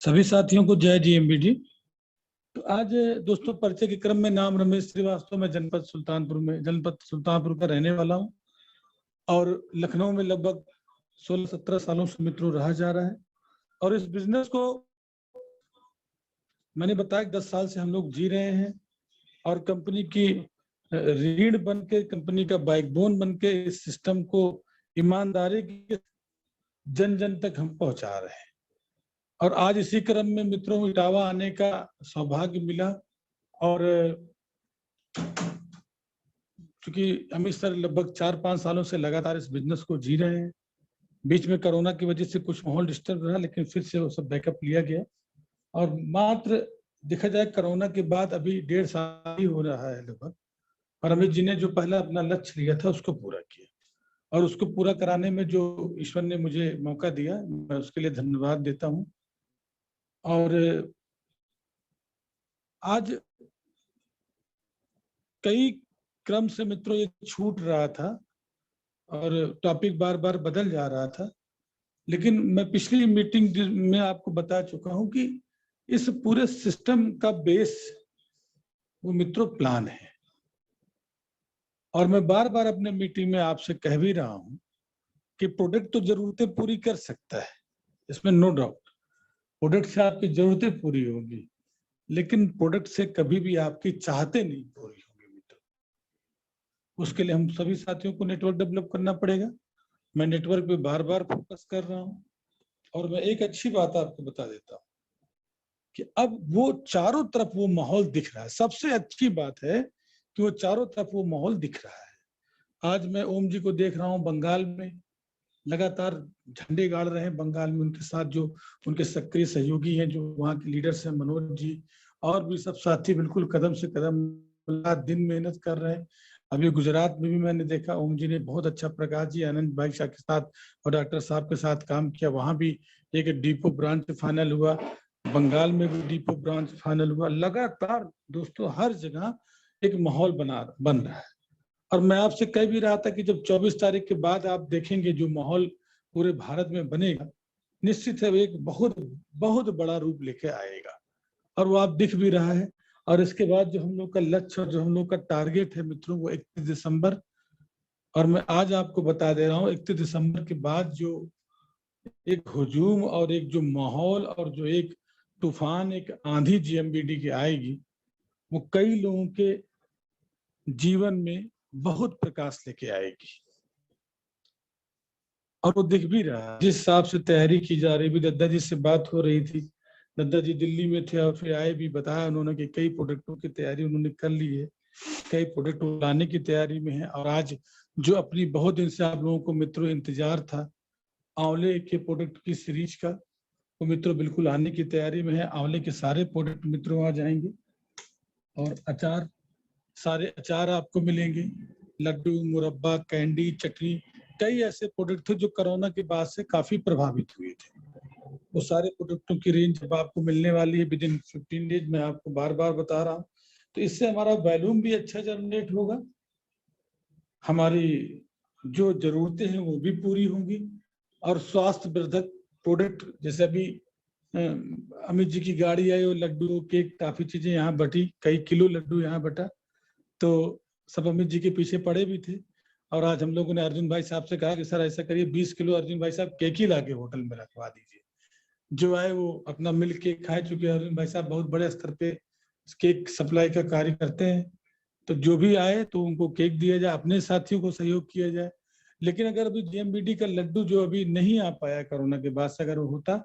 सभी साथियों को जय जीएमबीडी। तो आज दोस्तों परिचय के क्रम में नाम रमेश श्रीवास्तव, मैं जनपद सुल्तानपुर का रहने वाला हूं और लखनऊ में लगभग 16-17 सालों से मित्रों रहा जा रहा है। और इस बिजनेस को मैंने बताया कि 10 साल से हम लोग जी रहे हैं और कंपनी की रीढ़ बन के, कंपनी का बैकबोन बन के इस सिस्टम को ईमानदारी के जन जन तक हम पहुंचा रहे हैं। और आज इसी क्रम में मित्रों इटावा आने का सौभाग्य मिला और क्योंकि अमित सर लगभग 4-5 सालों से लगातार इस बिजनेस को जी रहे हैं। बीच में कोरोना की वजह से कुछ माहौल डिस्टर्ब रहा, लेकिन फिर से वो सब बैकअप लिया गया और मात्र देखा जाए कोरोना के बाद अभी 1.5 साल ही हो रहा है लगभग। और अमित जी ने जो पहला अपना लक्ष्य लिया था उसको पूरा किया और उसको पूरा कराने में जो ईश्वर ने मुझे मौका दिया, मैं उसके लिए धन्यवाद देता हूँ। और आज कई क्रम से मित्रों ये छूट रहा था और टॉपिक बार बार बदल जा रहा था, लेकिन मैं पिछली मीटिंग में आपको बता चुका हूं कि इस पूरे सिस्टम का बेस वो मित्रों प्लान है। और मैं बार बार अपने मीटिंग में आपसे कह भी रहा हूं कि प्रोडक्ट तो जरूरतें पूरी कर सकता है, इसमें नो डाउट। प्रोडक्ट से आपकी जरूरतें पूरी होगी, लेकिन प्रोडक्ट से कभी भी आपकी चाहते नहीं पूरी होगी मित्रों। उसके लिए हम सभी साथियों को नेटवर्क डेवलप करना पड़ेगा। मैं नेटवर्क पे बार बार फोकस कर रहा हूं और मैं एक अच्छी बात आपको बता देता हूं कि अब वो चारों तरफ वो माहौल दिख रहा है। सबसे अच्छी बात है कि वो चारों तरफ वो माहौल दिख रहा है। आज मैं ओम जी को देख रहा हूं बंगाल में, लगातार झंडे गाड़ रहे हैं बंगाल में। उनके साथ जो उनके सक्रिय सहयोगी हैं, जो वहाँ के लीडर्स हैं, मनोज जी और भी सब साथी बिल्कुल कदम से कदम दिन मेहनत कर रहे हैं। अभी गुजरात में भी मैंने देखा ओम जी ने बहुत अच्छा, प्रकाश जी आनंद भाई शाह के साथ और डॉक्टर साहब के साथ काम किया। वहाँ भी एक डिपो ब्रांच फाइनल हुआ, बंगाल में भी डिपो ब्रांच फाइनल हुआ। लगातार दोस्तों हर जगह एक माहौल बन रहा है। और मैं आपसे कह भी रहा था कि जब 24 तारीख के बाद आप देखेंगे जो माहौल पूरे भारत में बनेगा, निश्चित है वो एक बहुत बहुत बड़ा रूप लेके आएगा और वो आप दिख भी रहा है। और इसके बाद जो हम लोग का लक्ष्य और जो हम लोग का टारगेट है मित्रों, वो 31 दिसंबर। और मैं आज आपको बता दे रहा हूँ 31 दिसंबर के बाद जो एक हुजूम और एक जो माहौल और जो एक तूफान, एक आंधी जीएमबीडी की आएगी, वो कई लोगों के जीवन में बहुत प्रकाश लेके आएगी और वो दिख भी रहा है। जिस हिसाब से तैयारी की जा रही, भी दद्दा जी से बात हो रही थी, दद्दा जी दिल्ली में थे और फिर आए, भी बताया उन्होंने कि कई प्रोडक्टों की तैयारी उन्होंने कर ली है, कई प्रोडक्ट लाने की तैयारी में है। और आज जो अपनी बहुत दिन से आप लोगों को मित्रों इंतजार था आंवले के प्रोडक्ट की सीरीज का, वो मित्रों बिल्कुल आने की तैयारी में है। आंवले के सारे प्रोडक्ट मित्रों आ जाएंगे और अचार, सारे अचार आपको मिलेंगे, लड्डू, मुरब्बा, कैंडी, चटनी, कई ऐसे प्रोडक्ट थे जो कोरोना के बाद से काफी प्रभावित हुए थे। वो सारे प्रोडक्टों की रेंज अब आपको मिलने वाली है विद इन 15 डेज। मैं आपको बार बार बता रहा हूँ, तो इससे हमारा वॉल्यूम भी अच्छा जनरेट होगा, हमारी जो जरूरतें हैं वो भी पूरी होंगी और स्वास्थ्य वर्धक प्रोडक्ट, जैसे अभी अमित जी की गाड़ी आई और लड्डू, केक, काफी चीजें यहाँ बटी, कई किलो लड्डू यहाँ बटा, तो सब अमित जी के पीछे पड़े भी थे। और आज हम लोगों ने अर्जुन भाई साहब से कहा कि सर ऐसा करिए 20 किलो अर्जुन भाई साहब केक ही लाके होटल में रखवा दीजिए। जो आए वो अपना मिल केक खाए, चूंकि अर्जुन भाई साहब बहुत बड़े स्तर पे केक सप्लाई का कार्य करते हैं, तो जो भी आए तो उनको केक दिया जाए, अपने साथियों को सहयोग किया जाए। लेकिन अगर अभी जीएमबीडी का लड्डू जो अभी नहीं आ पाया कोरोना के बाद से, अगर वो होता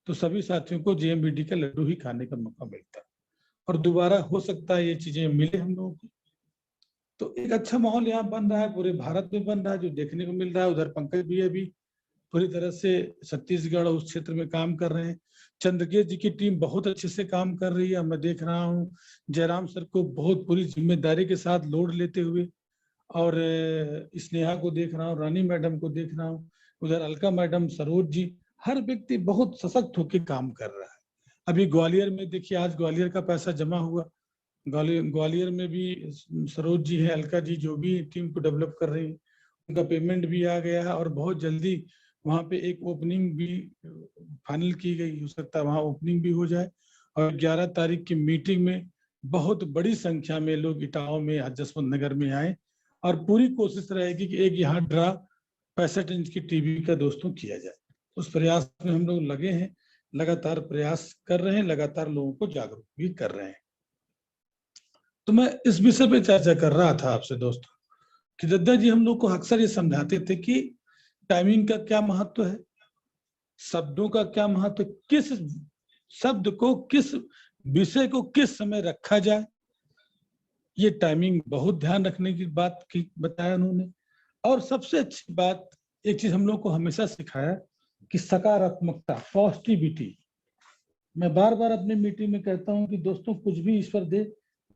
तो सभी साथियों को जीएमबीडी का लड्डू ही खाने का मौका मिलता और दोबारा हो सकता है ये चीजें मिले हम लोगों को। तो एक अच्छा माहौल यहाँ बन रहा है, पूरे भारत में बन रहा है, जो देखने को मिल रहा है। उधर पंकज भी अभी पूरी तरह से छत्तीसगढ़ उस क्षेत्र में काम कर रहे हैं। चंद्रकेश जी की टीम बहुत अच्छे से काम कर रही है। मैं देख रहा हूँ जयराम सर को बहुत पूरी जिम्मेदारी के साथ लोड लेते हुए, और स्नेहा को देख रहा हूँ, रानी मैडम को देख रहा हूँ, उधर अलका मैडम, सरोज जी, हर व्यक्ति बहुत सशक्त होकर काम कर रहा है। अभी ग्वालियर में देखिए, आज ग्वालियर का पैसा जमा हुआ, ग्वालियर में भी सरोज जी है, अलका जी जो भी टीम को डेवलप कर रही है, उनका पेमेंट भी आ गया है और बहुत जल्दी वहां पे एक ओपनिंग भी फाइनल की गई, हो सकता है वहां ओपनिंग भी हो जाए। और 11 तारीख की मीटिंग में बहुत बड़ी संख्या में लोग इटावा में, जसवंत नगर में आए, और पूरी कोशिश रहेगी कि एक यहाँ ड्रा 65 इंच की टीवी का दोस्तों किया जाए। उस प्रयास में हम लोग लगे हैं, लगातार प्रयास कर रहे हैं, लगातार लोगों को जागरूक भी कर रहे हैं। तो मैं इस विषय पे चर्चा कर रहा था आपसे दोस्तों कि दद्दा जी हम लोग को अक्सर ये समझाते थे कि टाइमिंग का क्या महत्व है, शब्दों का क्या महत्व, किस शब्द को, किस विषय को किस समय रखा जाए, ये टाइमिंग बहुत ध्यान रखने की बात की बताया उन्होंने। और सबसे अच्छी बात, एक चीज हम लोग को हमेशा सिखाया कि सकारात्मकता, पॉजिटिविटी। मैं बार बार अपने मीटिंग में कहता हूं कि दोस्तों कुछ भी ईश्वर दे,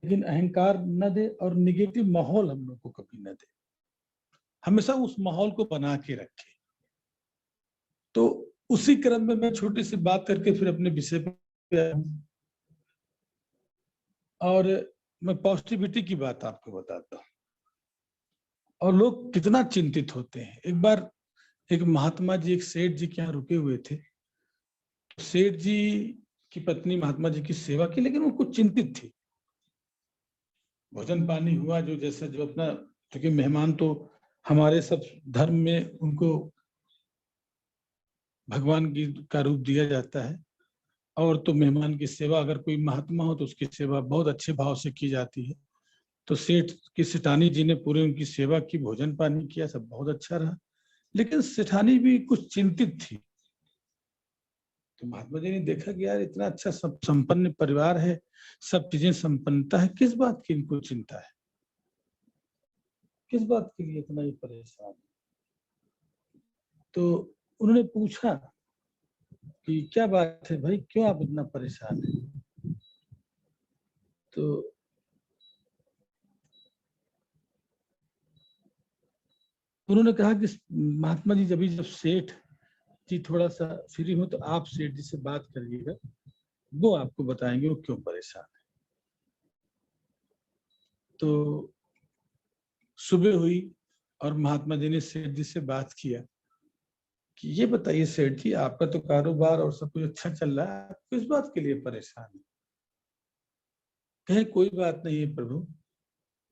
लेकिन अहंकार न दे और निगेटिव माहौल हम लोग को कभी न दे, हमेशा उस माहौल को बना के रखे। तो उसी क्रम में मैं छोटी सी बात करके फिर अपने विषय पे आया हूं, और मैं पॉजिटिविटी की बात आपको बताता हूं। और लोग कितना चिंतित होते हैं। एक बार एक महात्मा जी एक सेठ जी के यहाँ रुके हुए थे। सेठ जी की पत्नी महात्मा जी की सेवा की, लेकिन वो कुछ चिंतित थी। भोजन पानी हुआ, जो जैसा जो अपना, क्योंकि मेहमान तो हमारे सब धर्म में उनको भगवान की का रूप दिया जाता है, और तो मेहमान की सेवा, अगर कोई महात्मा हो तो उसकी सेवा बहुत अच्छे भाव से की जाती है। तो सेठ की सेठानी जी ने पूरी उनकी सेवा की, भोजन पानी किया, सब बहुत अच्छा रहा। लेकिन सेठानी भी कुछ चिंतित थी। तो महात्मा जी ने देखा कि यार इतना अच्छा सब संपन्न परिवार है, सब चीजें संपन्नता है, किस बात की इनको चिंता है, किस बात के लिए इतना ही परेशान है। तो उन्होंने पूछा कि क्या बात है भाई, क्यों आप इतना परेशान हैं? तो उन्होंने कहा कि महात्मा जी, जब सेठ जी थोड़ा सा फ्री हो तो आप सेठ जी से बात करिएगा, वो आपको बताएंगे वो क्यों परेशान है। तो सुबह हुई और महात्मा जी ने सेठ जी से बात किया कि ये बताइए सेठ जी, आपका तो कारोबार और सब कुछ अच्छा चल रहा है, आप किस बात के लिए परेशान है? कहे कोई बात नहीं है प्रभु,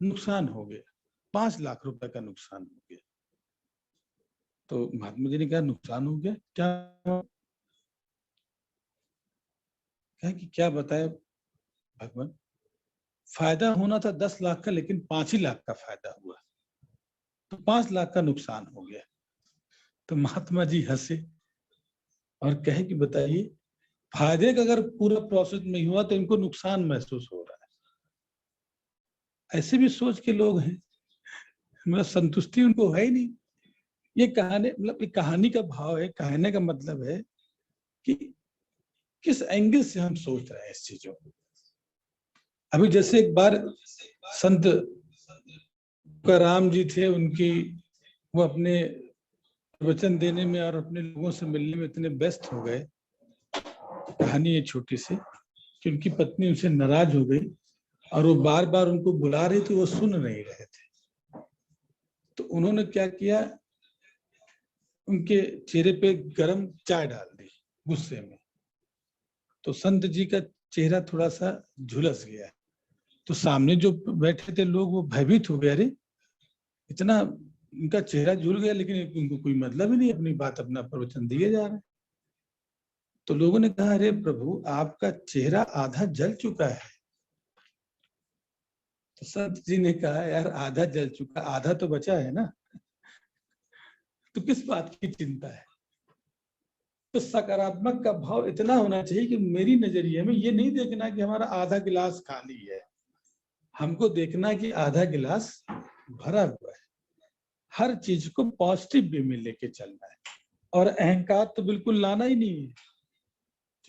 नुकसान हो गया, 5 लाख रुपए का नुकसान हो गया। तो महात्मा जी ने कहा नुकसान हो गया क्या? कहा कि क्या बताए भगवान, फायदा होना था 10 लाख का, लेकिन 5 ही लाख का फायदा हुआ, तो 5 लाख का नुकसान हो गया। तो महात्मा जी हंसे और कहे कि बताइए, फायदे का अगर पूरा प्रोसेस नहीं हुआ तो इनको नुकसान महसूस हो रहा है। ऐसे भी सोच के लोग हैं, मतलब संतुष्टि उनको है ही नहीं। ये कहानी, मतलब एक कहानी का भाव है, कहने का मतलब है कि किस एंगल से हम सोच रहे हैं इस चीजों को। अभी जैसे एक बार संत राम जी थे, उनकी वो अपने वचन देने में और अपने लोगों से मिलने में इतने व्यस्त हो गए, कहानी है छोटी सी, कि उनकी पत्नी उनसे नाराज हो गई और वो बार बार उनको बुला रही थी, वो सुन नहीं रहे थे। तो उन्होंने क्या किया, उनके चेहरे पे गरम चाय डाल दी गुस्से में। तो संत जी का चेहरा थोड़ा सा झुलस गया। तो सामने जो बैठे थे लोग वो भयभीत हो गए, अरे इतना उनका चेहरा झुल गया, लेकिन उनको कोई मतलब ही नहीं, अपनी बात अपना प्रवचन दिए जा रहे हैं। तो लोगों ने कहा, अरे प्रभु आपका चेहरा आधा जल चुका है। तो संत जी ने कहा, यार आधा जल चुका, आधा तो बचा है ना, तो किस बात की चिंता है? तो सकारात्मक का भाव इतना होना चाहिए कि मेरी नजरिए में ये नहीं देखना कि हमारा आधा गिलास खाली है, हमको देखना कि आधा गिलास भरा हुआ है। हर चीज को पॉजिटिव वे में लेके चलना है, और अहंकार तो बिल्कुल लाना ही नहीं है,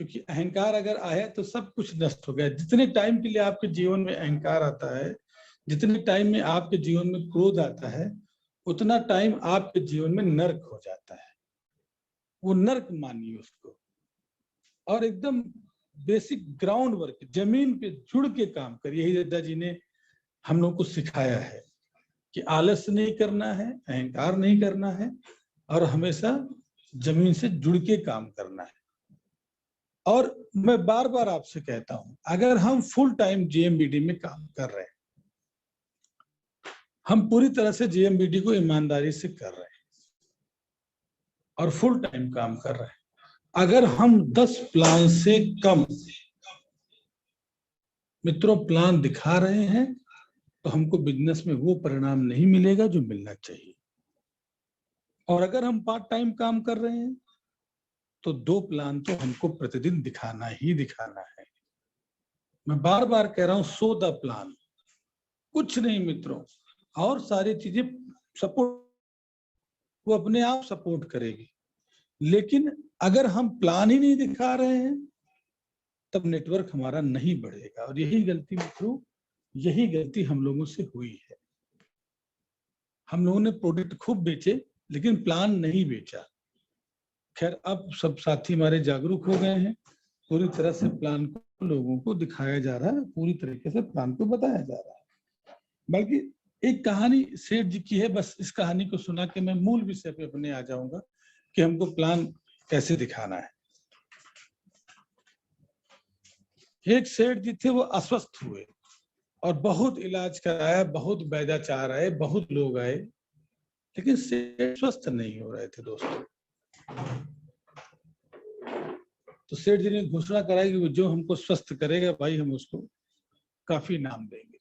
क्योंकि अहंकार अगर आया तो सब कुछ नष्ट हो गया। जितने टाइम के लिए आपके जीवन में अहंकार आता है, जितने टाइम में आपके जीवन में क्रोध आता है, उतना टाइम आपके जीवन में नर्क हो जाता है। वो नर्क मानिए उसको, और एकदम बेसिक ग्राउंड वर्क, जमीन पे जुड़ के काम करिए। यही दद्दा जी ने हम लोग को सिखाया है कि आलस नहीं करना है, अहंकार नहीं करना है, और हमेशा जमीन से जुड़ के काम करना है। और मैं बार बार आपसे कहता हूं, अगर हम फुल टाइम जीएमबीडी में काम कर रहे हैं, हम पूरी तरह से जीएमबीडी को ईमानदारी से कर रहे हैं और फुल टाइम काम कर रहे हैं, अगर हम 10 प्लान से कम मित्रों प्लान दिखा रहे हैं, तो हमको बिजनेस में वो परिणाम नहीं मिलेगा जो मिलना चाहिए। और अगर हम पार्ट टाइम काम कर रहे हैं, तो 2 प्लान तो हमको प्रतिदिन दिखाना ही दिखाना है। मैं बार बार कह रहा हूं, 100 द प्लान, कुछ नहीं मित्रों, और सारी चीजें सपोर्ट, वो अपने आप सपोर्ट करेगी। लेकिन अगर हम प्लान ही नहीं दिखा रहे हैं, तब नेटवर्क हमारा नहीं बढ़ेगा। और यही गलती मित्रों, यही गलती हम लोगों से हुई है। हम लोगों ने प्रोडक्ट खूब बेचे, लेकिन प्लान नहीं बेचा। खैर, अब सब साथी हमारे जागरूक हो गए हैं, पूरी तरह से प्लान को लोगों को दिखाया जा रहा है, पूरी तरीके से प्लान को बताया जा रहा है। बल्कि एक कहानी सेठ जी की है, बस इस कहानी को सुना के मैं मूल विषय पे अपने आ जाऊंगा कि हमको प्लान कैसे दिखाना है। एक सेठ जी थे, वो अस्वस्थ हुए और बहुत इलाज कराया, बहुत वैद्याचार आए, बहुत लोग आए, लेकिन सेठ स्वस्थ नहीं हो रहे थे दोस्तों। तो सेठ जी ने घोषणा कराई कि वो जो हमको स्वस्थ करेगा भाई, हम उसको काफी इनाम देंगे।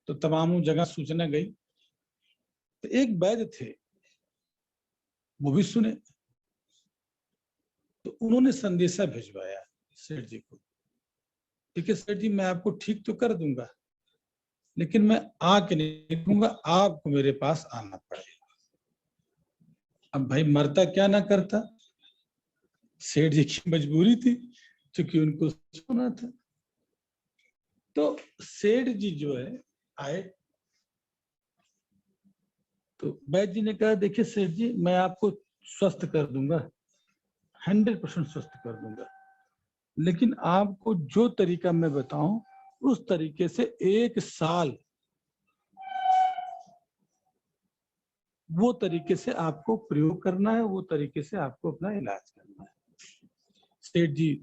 तो तमाम जगह सूचना गई। तो एक वैद्य थे, वो भी सुने, तो उन्होंने संदेशा भिजवाया सेठ जी को। ठीक है सेठ जी, मैं आपको ठीक तो कर दूंगा, लेकिन मैं आके नहीं देखूंगा, आपको मेरे पास आना पड़ेगा। अब भाई मरता क्या ना करता, सेठ जी की मजबूरी थी, क्योंकि उनको सुना था। तो सेठ जी जो है आए, तो वैद्य जी ने कहा, देखिए सेठ जी, मैं आपको स्वस्थ कर दूंगा, 100% स्वस्थ कर दूंगा, लेकिन आपको जो तरीका मैं बताऊं, उस तरीके से 1 साल वो तरीके से आपको प्रयोग करना है, वो तरीके से आपको अपना इलाज करना है। सेठ जी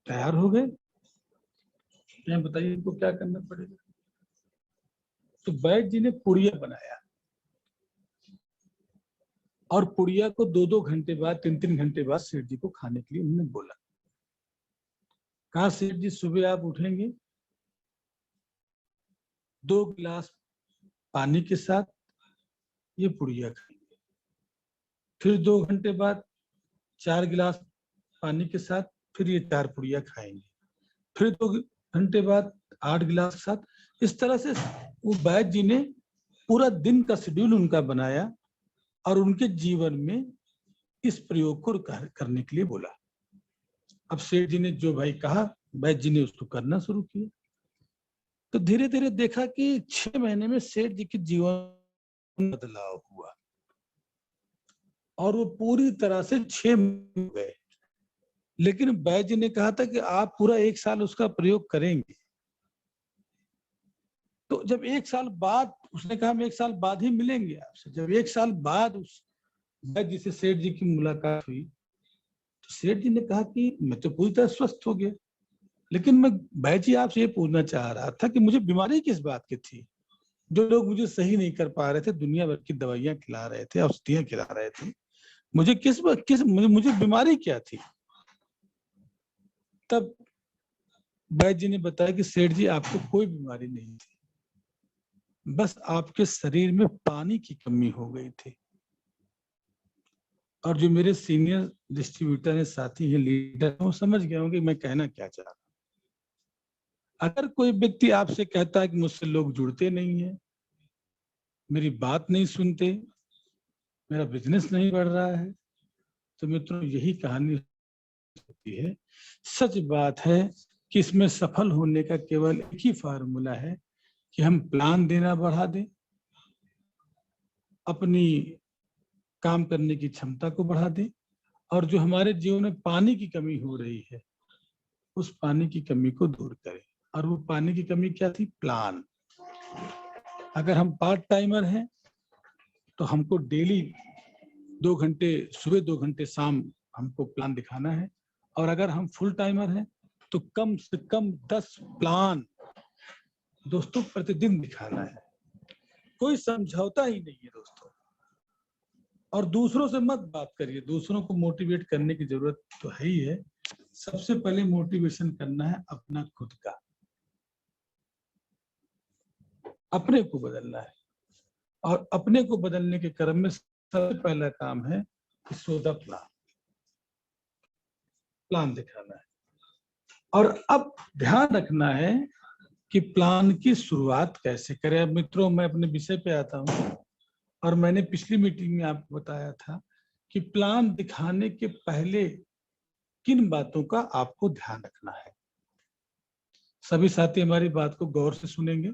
तैयार हो गए, बताइए इनको क्या करना पड़ेगा। तो वैद्य जी ने पुड़िया बनाया, और पुड़िया को 2-2 घंटे बाद, 3-3 घंटे बाद सेठ जी को खाने के लिए उन्होंने बोला। कहा, सेठ जी सुबह आप उठेंगे, 2 गिलास पानी के साथ ये पुड़िया खाएंगे, फिर 2 घंटे बाद 4 गिलास पानी के साथ फिर ये 4 पुड़िया खाएंगे, फिर 2 घंटे बाद 8 गिलास के साथ। इस तरह से वो वैद्य जी ने पूरा दिन का शेड्यूल उनका बनाया और उनके जीवन में इस प्रयोग को करने के लिए बोला। अब सेठ जी ने जो भाई कहा, वैद्य जी ने उसको करना शुरू किया। तो धीरे धीरे देखा कि 6 महीने में सेठ जी के जीवन बदलाव हुआ, और वो पूरी तरह से 6 महीने हो गए। लेकिन वैद्य जी ने कहा था कि आप पूरा 1 साल उसका प्रयोग करेंगे। तो जब 1 साल बाद उसने कहा, हम 1 साल बाद ही मिलेंगे आपसे। जब 1 साल बाद उस वैद्य जी से सेठ जी की मुलाकात हुई, तो सेठ जी ने कहा कि मैं तो पूरी तरह स्वस्थ हो गया, लेकिन मैं वैद्य जी आपसे ये पूछना चाह रहा था कि मुझे बीमारी किस बात की थी। जो लोग मुझे सही नहीं कर पा रहे थे, दुनिया भर की दवाइयां खिला रहे थे, औषधियां खिला रहे थे, मुझे मुझे बीमारी क्या थी। तब वैद्य जी ने बताया कि सेठ जी आपको कोई बीमारी नहीं थी, बस आपके शरीर में पानी की कमी हो गई थी। और जो मेरे सीनियर डिस्ट्रीब्यूटर है, साथी है, लीडर, वो समझ गए होंगे मैं कहना क्या चाह रहा हूं। अगर कोई व्यक्ति आपसे कहता है कि मुझसे लोग जुड़ते नहीं है, मेरी बात नहीं सुनते, मेरा बिजनेस नहीं बढ़ रहा है, तो मित्रों यही कहानी होती है। सच बात है कि इसमें सफल होने का केवल एक ही फार्मूला है कि हम प्लान देना बढ़ा दें, अपनी काम करने की क्षमता को बढ़ा दें, और जो हमारे जीवन में पानी की कमी हो रही है, उस पानी की कमी को दूर करें। और वो पानी की कमी क्या थी? प्लान। अगर हम पार्ट टाइमर हैं, तो हमको डेली 2 घंटे सुबह 2 घंटे शाम हमको प्लान दिखाना है। और अगर हम फुल टाइमर हैं तो कम से कम 10 प्लान दोस्तों प्रतिदिन दिखाना है। कोई समझौता ही नहीं है दोस्तों। और दूसरों से मत बात करिए, दूसरों को मोटिवेट करने की जरूरत तो है ही है। सबसे पहले मोटिवेशन करना है अपना खुद का, अपने को बदलना है। और अपने को बदलने के क्रम में सबसे पहला काम है कि सोदा प्लान दिखाना है। और अब ध्यान रखना है कि प्लान की शुरुआत कैसे करें। अब मित्रों, मैं अपने विषय पे आता हूं। और मैंने पिछली मीटिंग में आपको बताया था कि प्लान दिखाने के पहले किन बातों का आपको ध्यान रखना है। सभी साथी हमारी बात को गौर से सुनेंगे,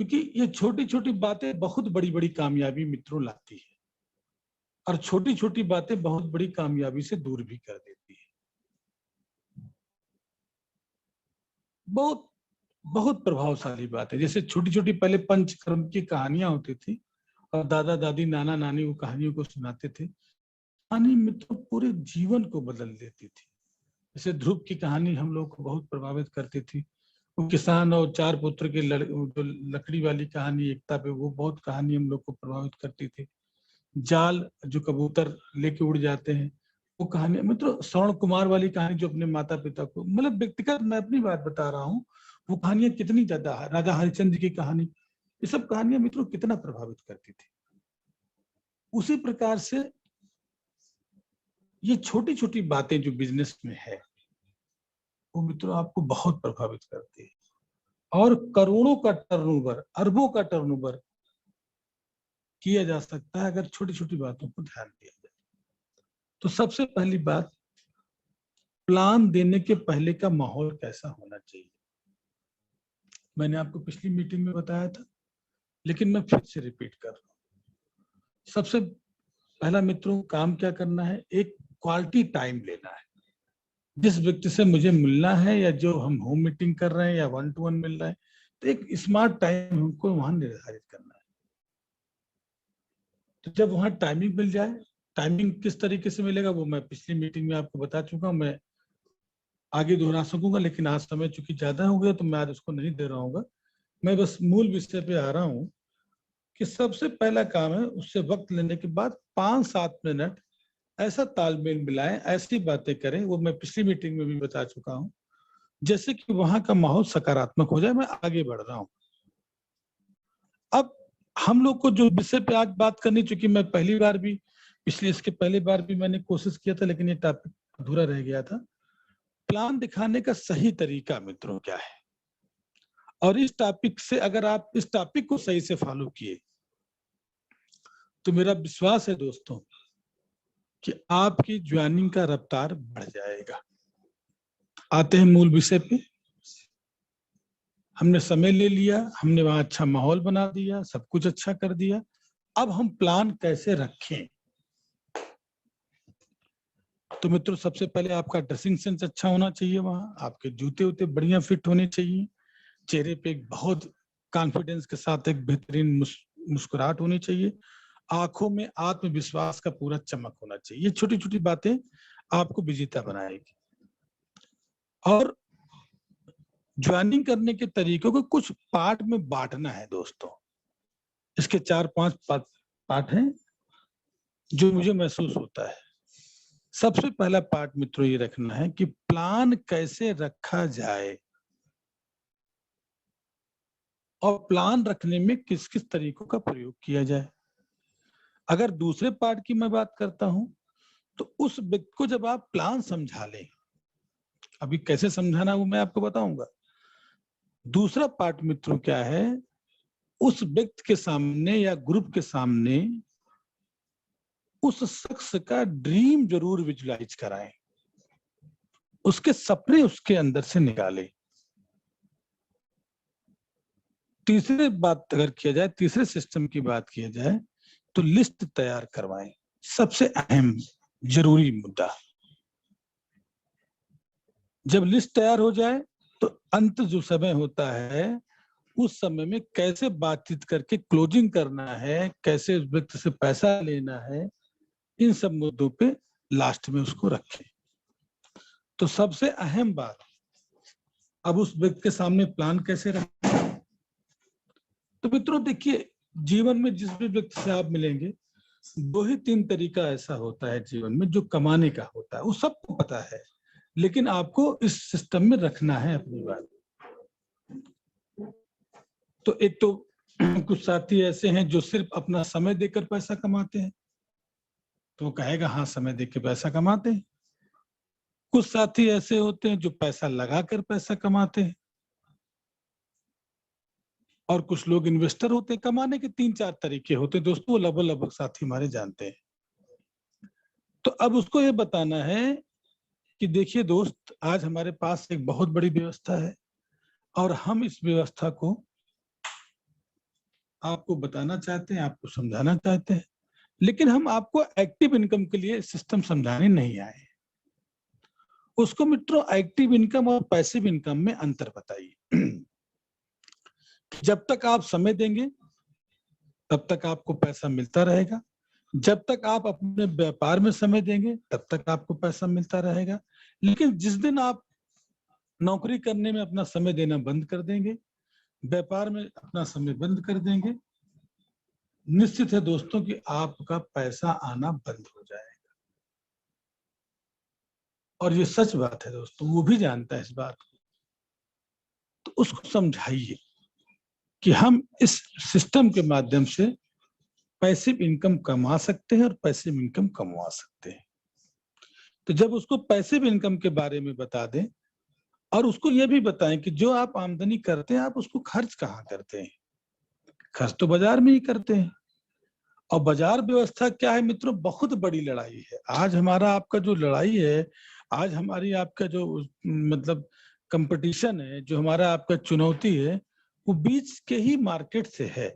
क्योंकि ये छोटी छोटी बातें बहुत बड़ी बड़ी कामयाबी मित्रों लाती है। और छोटी छोटी बातें बहुत बड़ी कामयाबी से दूर भी कर देती है। बहुत बहुत प्रभावशाली बात है। जैसे छोटी छोटी पहले पंचकर्म की कहानियां होती थी और दादा दादी नाना नानी वो कहानियों को सुनाते थे। कहानी मित्रों पूरे जीवन को बदल देती थी। जैसे ध्रुव की कहानी हम लोग को बहुत प्रभावित करती थी। वो किसान और 4 पुत्र के जो लकड़ी वाली कहानी एकता पे, वो बहुत कहानी हम लोग को प्रभावित करती थी। जाल जो कबूतर लेके उड़ जाते हैं, वो कहानी मित्रों। श्रवण कुमार वाली कहानी जो अपने माता पिता को, मतलब व्यक्तिगत मैं अपनी बात बता रहा हूँ, वो कहानियां कितनी ज्यादा, राजा हरिश्चंद्र की कहानी, ये सब कहानियां मित्रों कितना प्रभावित करती थी। उसी प्रकार से ये छोटी छोटी बातें जो बिजनेस में है वो मित्रों आपको बहुत प्रभावित करती है। और करोड़ों का टर्नओवर, अरबों का टर्नओवर किया जा सकता है अगर छोटी छोटी बातों को ध्यान दिया जाए। तो सबसे पहली बात, प्लान देने के पहले का माहौल कैसा होना चाहिए। मैंने आपको पिछली मीटिंग में बताया था, लेकिन मैं फिर से रिपीट कर रहा हूं। सबसे पहला मित्रों काम क्या करना है, एक क्वालिटी टाइम लेना है। जिस व्यक्ति से मुझे मिलना है या जो हम होम मीटिंग कर रहे हैं या 1-to-1 मिल रहा है, तो एक स्मार्ट टाइम हमको वहां निर्धारित करना है। तो जब वहां टाइमिंग मिल जाए, टाइमिंग किस तरीके से मिलेगा वो मैं पिछली मीटिंग में आपको बता चुका हूं, मैं आगे दोहरा सकूंगा, लेकिन आज समय चूंकि ज्यादा हो गया तो मैं आज उसको नहीं दे रहा हूँ। मैं बस मूल विषय पे आ रहा हूँ कि सबसे पहला काम है, उससे वक्त लेने के बाद 5-7 मिनट ऐसा तालमेल मिलाएं, ऐसी बातें करें, वो मैं पिछली मीटिंग में भी बता चुका हूँ, जैसे कि वहां का माहौल सकारात्मक हो जाए। मैं आगे बढ़ रहा हूं। अब हम लोग को जो विषय पे आज बात करनी, चूंकि मैं पहली बार भी, पिछले इसके पहले बार भी मैंने कोशिश किया था, लेकिन ये टॉपिक अधूरा रह गया था। प्लान दिखाने का सही तरीका मित्रों क्या है, और इस टॉपिक से अगर आप इस टॉपिक को सही से फॉलो किए तो मेरा विश्वास है दोस्तों कि आपकी ज्वाइनिंग का रफ्तार बढ़ जाएगा। आते हैं मूल विषय पे। हमने समय ले लिया, हमने वहां अच्छा माहौल बना दिया, सब कुछ अच्छा कर दिया। अब हम प्लान कैसे रखें। तो मित्रों सबसे पहले आपका ड्रेसिंग सेंस अच्छा होना चाहिए। वहां आपके जूते उते बढ़िया फिट होने चाहिए। चेहरे पे एक बहुत कॉन्फिडेंस के साथ एक बेहतरीन मुस्कुराहट होनी चाहिए। आंखों में आत्मविश्वास का पूरा चमक होना चाहिए। ये छोटी छोटी बातें आपको विजेता बनाएगी। और ज्वाइनिंग करने के तरीकों को कुछ पार्ट में बांटना है दोस्तों। इसके 4-5 पार्ट हैं जो मुझे महसूस होता है। सबसे पहला पार्ट मित्रों ये रखना है कि प्लान कैसे रखा जाए और प्लान रखने में किस किस तरीकों का प्रयोग किया जाए। अगर दूसरे पार्ट की मैं बात करता हूं तो उस व्यक्ति को जब आप प्लान समझा लें, अभी कैसे समझाना वो मैं आपको बताऊंगा। दूसरा पार्ट मित्रों क्या है, उस व्यक्ति के सामने या ग्रुप के सामने उस शख्स का ड्रीम जरूर विजुलाइज कराएं, उसके सपने उसके अंदर से निकालें। तीसरी बात अगर किया जाए, तीसरे सिस्टम की बात किया जाए तो लिस्ट तैयार करवाएं। सबसे अहम जरूरी मुद्दा, जब लिस्ट तैयार हो जाए तो अंत जो समय होता है उस समय में कैसे बातचीत करके क्लोजिंग करना है, कैसे उस व्यक्ति से पैसा लेना है, इन सब मुद्दों पे लास्ट में उसको रखें। तो सबसे अहम बात, अब उस व्यक्ति के सामने प्लान कैसे रखें। तो मित्रों देखिए, जीवन में जिस भी व्यक्ति से आप मिलेंगे, 2 ही 3 तरीका ऐसा होता है जीवन में जो कमाने का होता है, वो सबको पता है, लेकिन आपको इस सिस्टम में रखना है अपनी बात। तो एक तो कुछ साथी ऐसे हैं जो सिर्फ अपना समय देकर पैसा कमाते हैं, तो वो कहेगा हाँ समय देकर पैसा कमाते हैं। कुछ साथी ऐसे होते हैं जो पैसा लगाकर पैसा कमाते हैं, और कुछ लोग इन्वेस्टर होते हैं। कमाने के 3-4 तरीके होते हैं दोस्तों, वो लगभग साथी हमारे जानते हैं। तो अब उसको ये बताना है कि देखिए दोस्त, आज हमारे पास एक बहुत बड़ी व्यवस्था है और हम इस व्यवस्था को आपको बताना चाहते हैं, आपको समझाना चाहते हैं, लेकिन हम आपको एक्टिव इनकम के लिए सिस्टम समझाने नहीं आए। उसको मित्रों एक्टिव इनकम और पैसिव इनकम में अंतर बताइए। जब तक आप समय देंगे तब तक आपको पैसा मिलता रहेगा, जब तक आप अपने व्यापार में समय देंगे तब तक आपको पैसा मिलता रहेगा। लेकिन जिस दिन आप नौकरी करने में अपना समय देना बंद कर देंगे, व्यापार में अपना समय बंद कर देंगे, निश्चित है दोस्तों कि आपका पैसा आना बंद हो जाएगा। और ये सच बात है दोस्तों, वो भी जानता है इस बात को। तो उसको समझाइए कि हम इस सिस्टम के माध्यम से पैसिव इनकम कमा सकते हैं और पैसिव इनकम कमवा सकते हैं। तो जब उसको पैसिव इनकम के बारे में बता दें और उसको ये भी बताएं कि जो आप आमदनी करते हैं आप उसको खर्च कहाँ करते हैं। खर्च तो बाजार में ही करते हैं। और बाजार व्यवस्था क्या है मित्रों, बहुत बड़ी लड़ाई है। आज हमारा आपका जो लड़ाई है, आज हमारी आपका जो मतलब कंपटीशन है, जो हमारा आपका चुनौती है, वो बीच के ही मार्केट से है।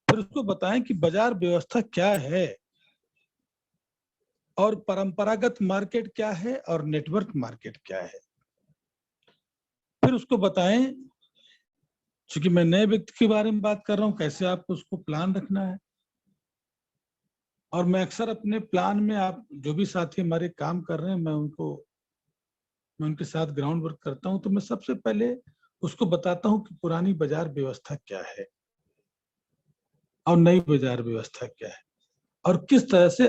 फिर उसको बताएं कि बाजार व्यवस्था क्या है और परंपरागत मार्केट क्या है और नेटवर्क मार्केट क्या है। फिर उसको बताएं, क्योंकि मैं नए व्यक्ति के बारे में बात कर रहा हूं, कैसे आपको उसको प्लान रखना है। और मैं अक्सर अपने प्लान में, आप जो भी साथी हमारे काम कर रहे हैं, मैं उनके साथ ग्राउंड वर्क करता हूं, तो मैं सबसे पहले उसको बताता हूं कि पुरानी बाजार व्यवस्था क्या है और नई बाजार व्यवस्था क्या है, और किस तरह से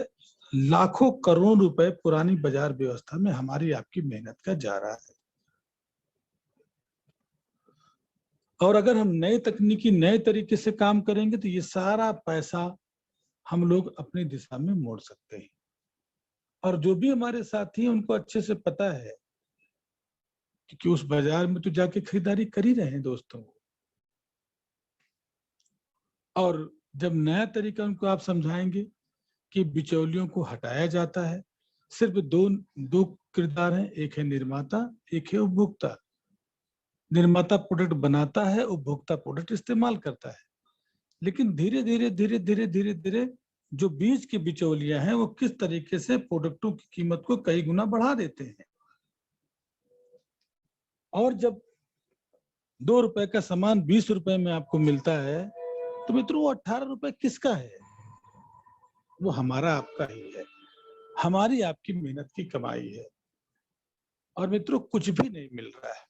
लाखों करोड़ों रुपए पुरानी बाजार व्यवस्था में हमारी आपकी मेहनत का जा रहा है। और अगर हम नए तकनीकी नए तरीके से काम करेंगे तो ये सारा पैसा हम लोग अपनी दिशा में मोड़ सकते हैं। और जो भी हमारे साथी हैं उनको अच्छे से पता है कि उस बाजार में तो जाके खरीदारी कर ही रहे हैं दोस्तों। और जब नया तरीका उनको आप समझाएंगे कि बिचौलियों को हटाया जाता है, सिर्फ दो किरदार हैं, एक है निर्माता, एक है उपभोक्ता। निर्माता प्रोडक्ट बनाता है, उपभोक्ता प्रोडक्ट इस्तेमाल करता है। लेकिन धीरे धीरे धीरे धीरे धीरे धीरे जो बीच के बिचौलिया हैं वो किस तरीके से प्रोडक्टों की कीमत को कई गुना बढ़ा देते हैं। और जब 2 रुपए का सामान 20 रुपए में आपको मिलता है, तो मित्रों वो 18 रुपए किसका है? वो हमारा आपका ही है, हमारी आपकी मेहनत की कमाई है। और मित्रों कुछ भी नहीं मिल रहा है।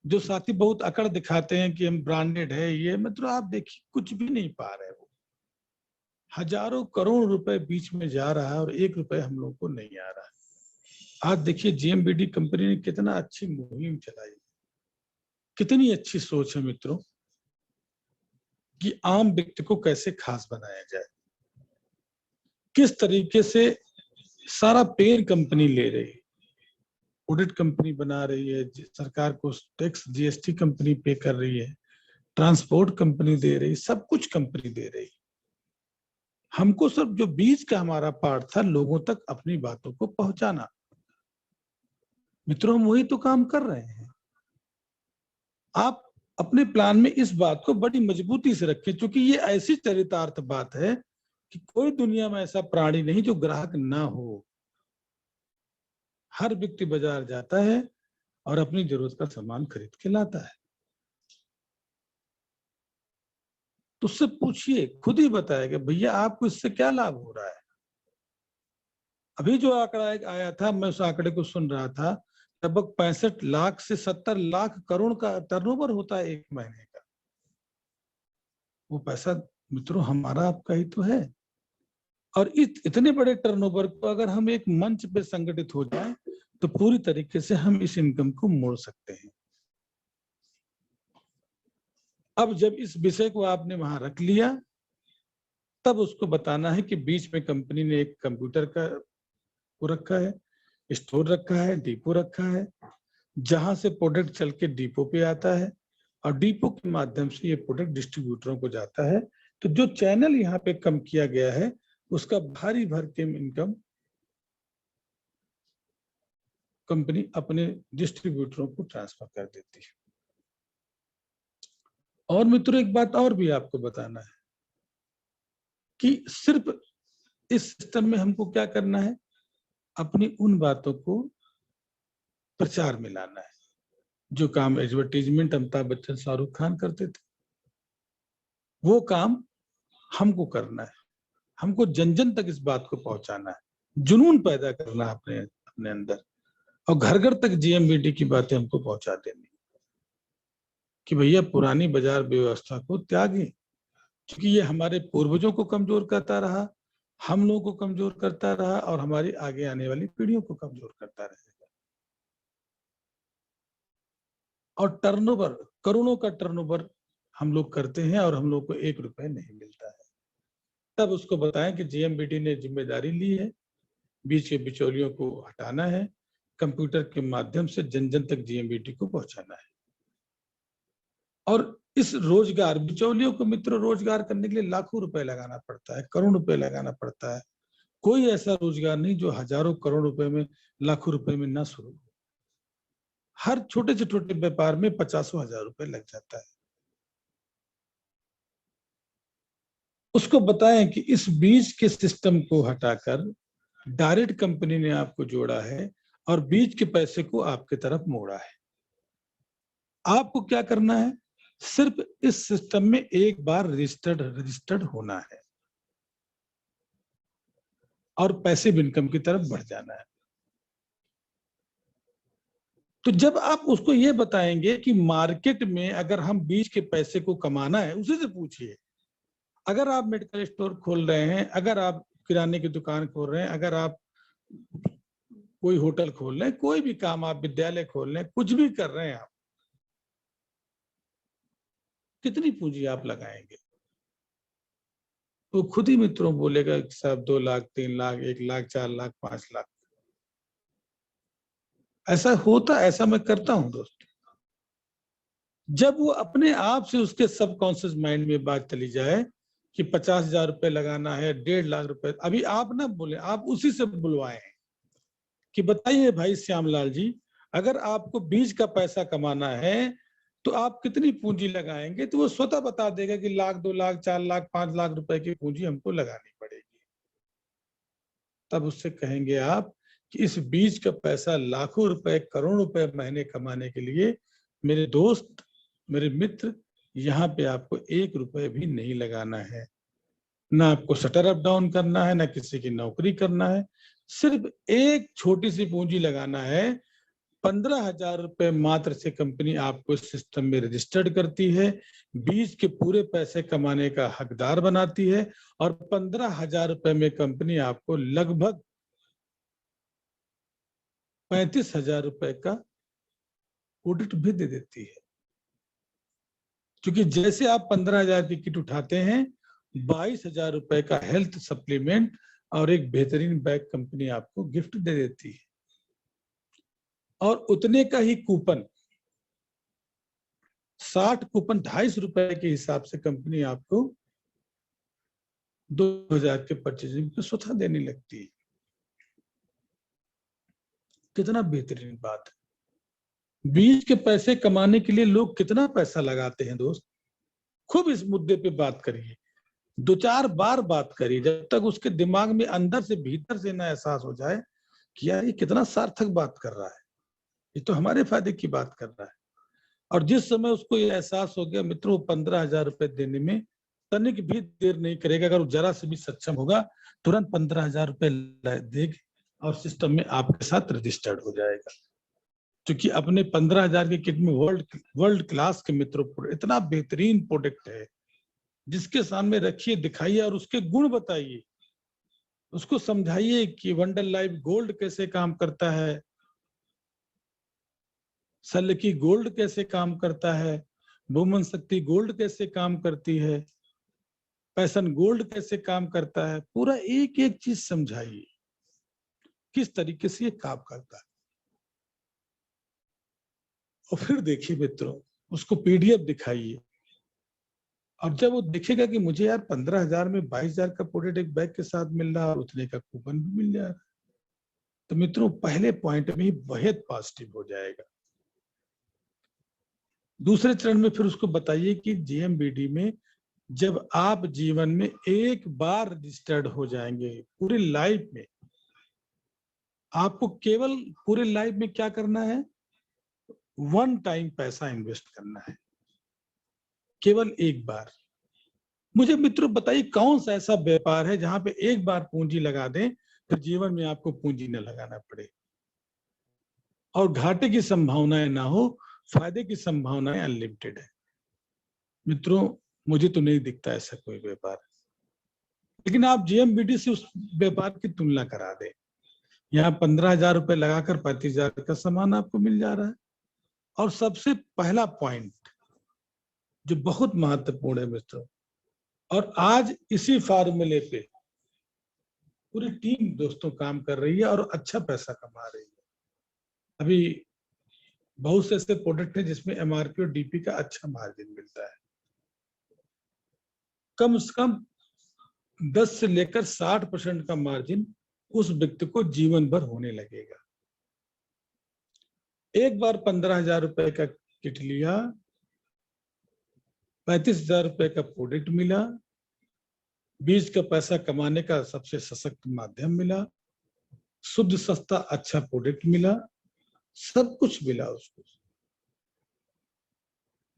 जो साथी बहुत अकड़ दिखाते हैं कि हम ब्रांडेड है, ये मित्रों आप देखिए कुछ भी नहीं पा रहे। वो हजारों करोड़ रुपए बीच में जा रहा है और 1 रुपए हम लोग को नहीं आ रहा है। आज देखिए जेएमबीडी कंपनी ने कितना अच्छी मुहिम चलाई, कितनी अच्छी सोच है मित्रों कि आम व्यक्ति को कैसे खास बनाया जाए। किस तरीके से सारा पेन कंपनी ले रही है, ऑडिट कंपनी बना रही है, सरकार को टैक्स जीएसटी कंपनी पे कर रही है, ट्रांसपोर्ट कंपनी दे रही, सब कुछ कंपनी दे रही। हमको सब जो बीच का हमारा पार्ट था, लोगों तक अपनी बातों को पहुंचाना। मित्रों हम वही तो काम कर रहे हैं। आप अपने प्लान में इस बात को बड़ी मजबूती से रखें, क्योंकि ये ऐसी चरितार्थ बात है कि कोई दुनिया में ऐसा प्राणी नहीं जो ग्राहक ना हो। हर व्यक्ति बाजार जाता है और अपनी जरूरत का सामान खरीद के लाता है। तो उससे पूछिए, खुद ही बताएगा भैया आपको इससे क्या लाभ हो रहा है। अभी जो आंकड़ा आया था, मैं उस आंकड़े को सुन रहा था, लगभग 65 लाख से 70 लाख करोड़ का टर्नओवर होता है एक महीने का। वो पैसा मित्रों हमारा आपका ही तो है। और इतने बड़े टर्नओवर को अगर हम एक मंच पे संगठित हो जाए तो पूरी तरीके से हम इस इनकम को मोड़ सकते हैं। अब जब इस विषय को आपने वहां रख लिया, तब उसको बताना है कि बीच में कंपनी ने एक कंप्यूटर का वो रखा है, स्टोर रखा है, डिपो रखा है, जहां से प्रोडक्ट चल के डिपो पे आता है और डिपो के माध्यम से ये प्रोडक्ट डिस्ट्रीब्यूटरों को जाता है। तो जो चैनल यहाँ पे कम किया गया है उसका भारी भरकम इनकम कंपनी अपने डिस्ट्रीब्यूटरों को ट्रांसफर कर देती है। और मित्रों एक बात और भी आपको बताना है कि सिर्फ इस सिस्टम में हमको क्या करना है, अपनी उन बातों को प्रचार में लाना है जो काम एडवर्टीजमेंट अमिताभ बच्चन शाहरुख खान करते थे, वो काम हमको करना है। हमको जन जन तक इस बात को पहुंचाना है, जुनून पैदा करना है अपने अपने अंदर, और घर घर तक जीएमबीडी की बातें हमको पहुंचा देनी कि भैया पुरानी बाजार व्यवस्था को त्यागें, क्योंकि ये हमारे पूर्वजों को कमजोर करता रहा, हम लोगों को कमजोर करता रहा और हमारी आगे आने वाली पीढ़ियों को कमजोर करता रहेगा। और टर्नओवर, करोड़ों का टर्नओवर हम लोग करते हैं और हम लोग को 1 रुपए नहीं मिलता है। तब उसको बताएं कि जीएमबीडी ने जिम्मेदारी ली है, बीच के बिचौलियों को हटाना है, कंप्यूटर के माध्यम से जन जन तक जीएमबीडी को पहुंचाना है। और इस रोजगार, बिचौलियों को मित्रों रोजगार करने के लिए लाखों रुपए लगाना पड़ता है, करोड़ रुपए लगाना पड़ता है। कोई ऐसा रोजगार नहीं जो हजारों करोड़ रुपए में, लाखों रुपए में ना शुरू हो। हर छोटे से छोटे व्यापार में 50 हजार रुपए लग जाता है। उसको बताएं कि इस बीच के सिस्टम को हटाकर डायरेक्ट कंपनी ने आपको जोड़ा है और बीच के पैसे को आपके तरफ मोड़ा है। आपको क्या करना है, सिर्फ इस सिस्टम में एक बार रजिस्टर्ड होना है और पैसिव इनकम की तरफ बढ़ जाना है। तो जब आप उसको ये बताएंगे कि मार्केट में अगर हम बीच के पैसे को कमाना है, उसी से पूछिए। अगर आप मेडिकल स्टोर खोल रहे हैं, अगर आप किराने की दुकान खोल रहे हैं, अगर आप कोई होटल खोल रहे हैं, कोई भी काम, आप विद्यालय खोल रहे हैं, कुछ भी कर रहे हैं, आप कितनी पूंजी आप लगाएंगे? तो खुद ही मित्रों बोलेगा साहब 2 लाख, 3 लाख, 1 लाख, 4 लाख, 5 लाख। ऐसा होता, ऐसा मैं करता हूं दोस्त। जब वो अपने आप से उसके सबकॉन्शियस माइंड में बात चली जाए कि 50,000 रुपए लगाना है, 1.5 लाख रुपए, अभी आप ना बोले, आप उसी से बुलवाए हैं कि बताइए भाई श्यामलाल जी, अगर आपको बीज का पैसा कमाना है तो आप कितनी पूंजी लगाएंगे? तो वो स्वतः बता देगा कि लाख, 2 लाख, 4 लाख, 5 लाख रुपए की पूंजी हमको लगानी पड़ेगी। तब उससे कहेंगे आप कि इस बीज का पैसा लाखों रुपए, करोड़ रुपए महीने कमाने के लिए मेरे दोस्त, मेरे मित्र, यहाँ पे आपको 1 रुपए भी नहीं लगाना है, ना आपको शटर अप डाउन करना है, ना किसी की नौकरी करना है, सिर्फ एक छोटी सी पूंजी लगाना है। 15,000 रुपए मात्र से कंपनी आपको इस सिस्टम में रजिस्टर्ड करती है, बीज के पूरे पैसे कमाने का हकदार बनाती है और 15,000 रुपए में कंपनी आपको लगभग 35,000 रुपए का ऑडिट भी दे देती है। क्योंकि जैसे आप 15,000 की किट उठाते हैं, 22,000 रुपए का हेल्थ सप्लीमेंट और एक बेहतरीन बैग कंपनी आपको गिफ्ट दे देती है। और उतने का ही कूपन, 60 कूपन 250 रुपए के हिसाब से कंपनी आपको 2,000 के परचेजिंग पे स्वतः देने लगती है। कितना बेहतरीन बात है। बीज के पैसे कमाने के लिए लोग कितना पैसा लगाते हैं दोस्त। खूब इस मुद्दे पे बात करिए, 2-4 बार बात करिए, जब तक उसके दिमाग में अंदर से, भीतर से ना एहसास हो जाए कि यार ये कितना सार्थक बात कर रहा है, ये तो हमारे फायदे की बात कर रहा है। और जिस समय उसको ये एहसास हो गया मित्रों, 15,000 रुपए देने में तनिक भी देर नहीं करेगा, अगर वो जरा से भी सक्षम होगा तुरंत 15,000 रुपए देगा और सिस्टम में आपके साथ रजिस्टर्ड हो जाएगा। क्योंकि अपने 15,000 के किट में वर्ल्ड क्लास के मित्रों इतना बेहतरीन प्रोडक्ट है, जिसके सामने रखिए, दिखाइए और उसके गुण बताइए, उसको समझाइए कि वंडर लाइफ गोल्ड कैसे काम करता है, सल की गोल्ड कैसे काम करता है, वुमन शक्ति गोल्ड कैसे काम करती है, पैशन गोल्ड कैसे काम करता है, पूरा एक एक चीज समझाइए किस तरीके से ये काम करता है। और फिर देखिए मित्रों, उसको पीडीएफ दिखाइए, और जब वो देखेगा कि मुझे यार 15,000 में 22,000 का प्रोडक्ट एक बैग के साथ मिल रहा है और उतने का कूपन भी मिल जा रहा है, तो मित्रों पहले पॉइंट में ही बहुत पॉजिटिव हो जाएगा। दूसरे चरण में फिर उसको बताइए कि जीएमबीडी में जब आप जीवन में एक बार रजिस्टर्ड हो जाएंगे, पूरी लाइफ में आपको केवल पूरे लाइफ में क्या करना है, वन टाइम पैसा इन्वेस्ट करना है, केवल एक बार। मुझे मित्रों बताइए कौन सा ऐसा व्यापार है जहां पे एक बार पूंजी लगा दें फिर जीवन में आपको पूंजी न लगाना पड़े और घाटे की संभावनाएं ना हो, फायदे की संभावनाएं अनलिमिटेड है। मित्रों मुझे तो नहीं दिखता ऐसा कोई व्यापार, लेकिन आप जीएमबीडी से उस व्यापार की तुलना करा दें। यहाँ 15,000 रुपए लगाकर 35,000 का सामान आपको मिल जा रहा है। और सबसे पहला पॉइंट जो बहुत महत्वपूर्ण है मित्रों, और आज इसी फार्मूले पे पूरी टीम दोस्तों काम कर रही है और अच्छा पैसा कमा रही है। अभी बहुत से ऐसे प्रोडक्ट हैं जिसमें एमआरपी और डीपी का अच्छा मार्जिन मिलता है, कम से कम 10 से लेकर 60% का मार्जिन उस व्यक्ति को जीवन भर होने लगेगा। एक बार 15,000 रुपए का किट लिया, 35,000 रुपए का प्रोडक्ट मिला, बीज का पैसा कमाने का सबसे सशक्त माध्यम मिला, शुद्ध सस्ता अच्छा प्रोडक्ट मिला, सब कुछ मिला उसको।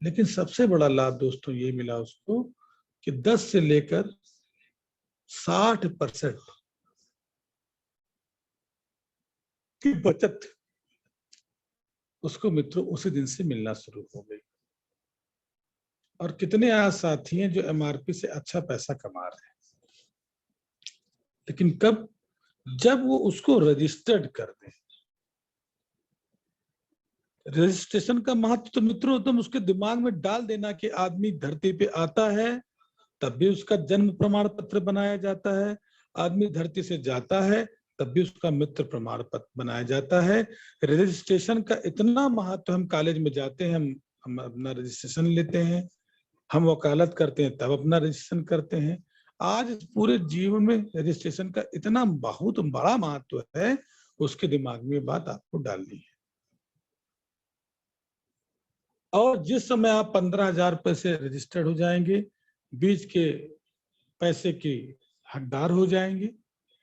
लेकिन सबसे बड़ा लाभ दोस्तों ये मिला उसको कि 10 से लेकर 60% की बचत उसको मित्रों उसी दिन से मिलना शुरू हो गई। और कितने आज साथी हैं जो एमआरपी से अच्छा पैसा कमा रहे हैं, लेकिन कब, जब वो उसको रजिस्टर्ड कर दें। रजिस्ट्रेशन का महत्व तो मित्रों तुम उसके दिमाग में डाल देना कि आदमी धरती पे आता है तब भी उसका जन्म प्रमाण पत्र बनाया जाता है, आदमी धरती से जाता है तब भी उसका मित्र प्रमाण पत्र बनाया जाता है। रजिस्ट्रेशन का इतना महत्व, हम कॉलेज में जाते हैं, हम अपना रजिस्ट्रेशन लेते हैं, हम वकालत करते हैं तब अपना रजिस्ट्रेशन करते हैं। आज पूरे जीवन में रजिस्ट्रेशन का इतना बहुत बड़ा महत्व है, उसके दिमाग में बात आपको डालनी है। और जिस समय आप 15,000 रुपए से रजिस्टर्ड हो जाएंगे, बीज के पैसे की हकदार हो जाएंगे,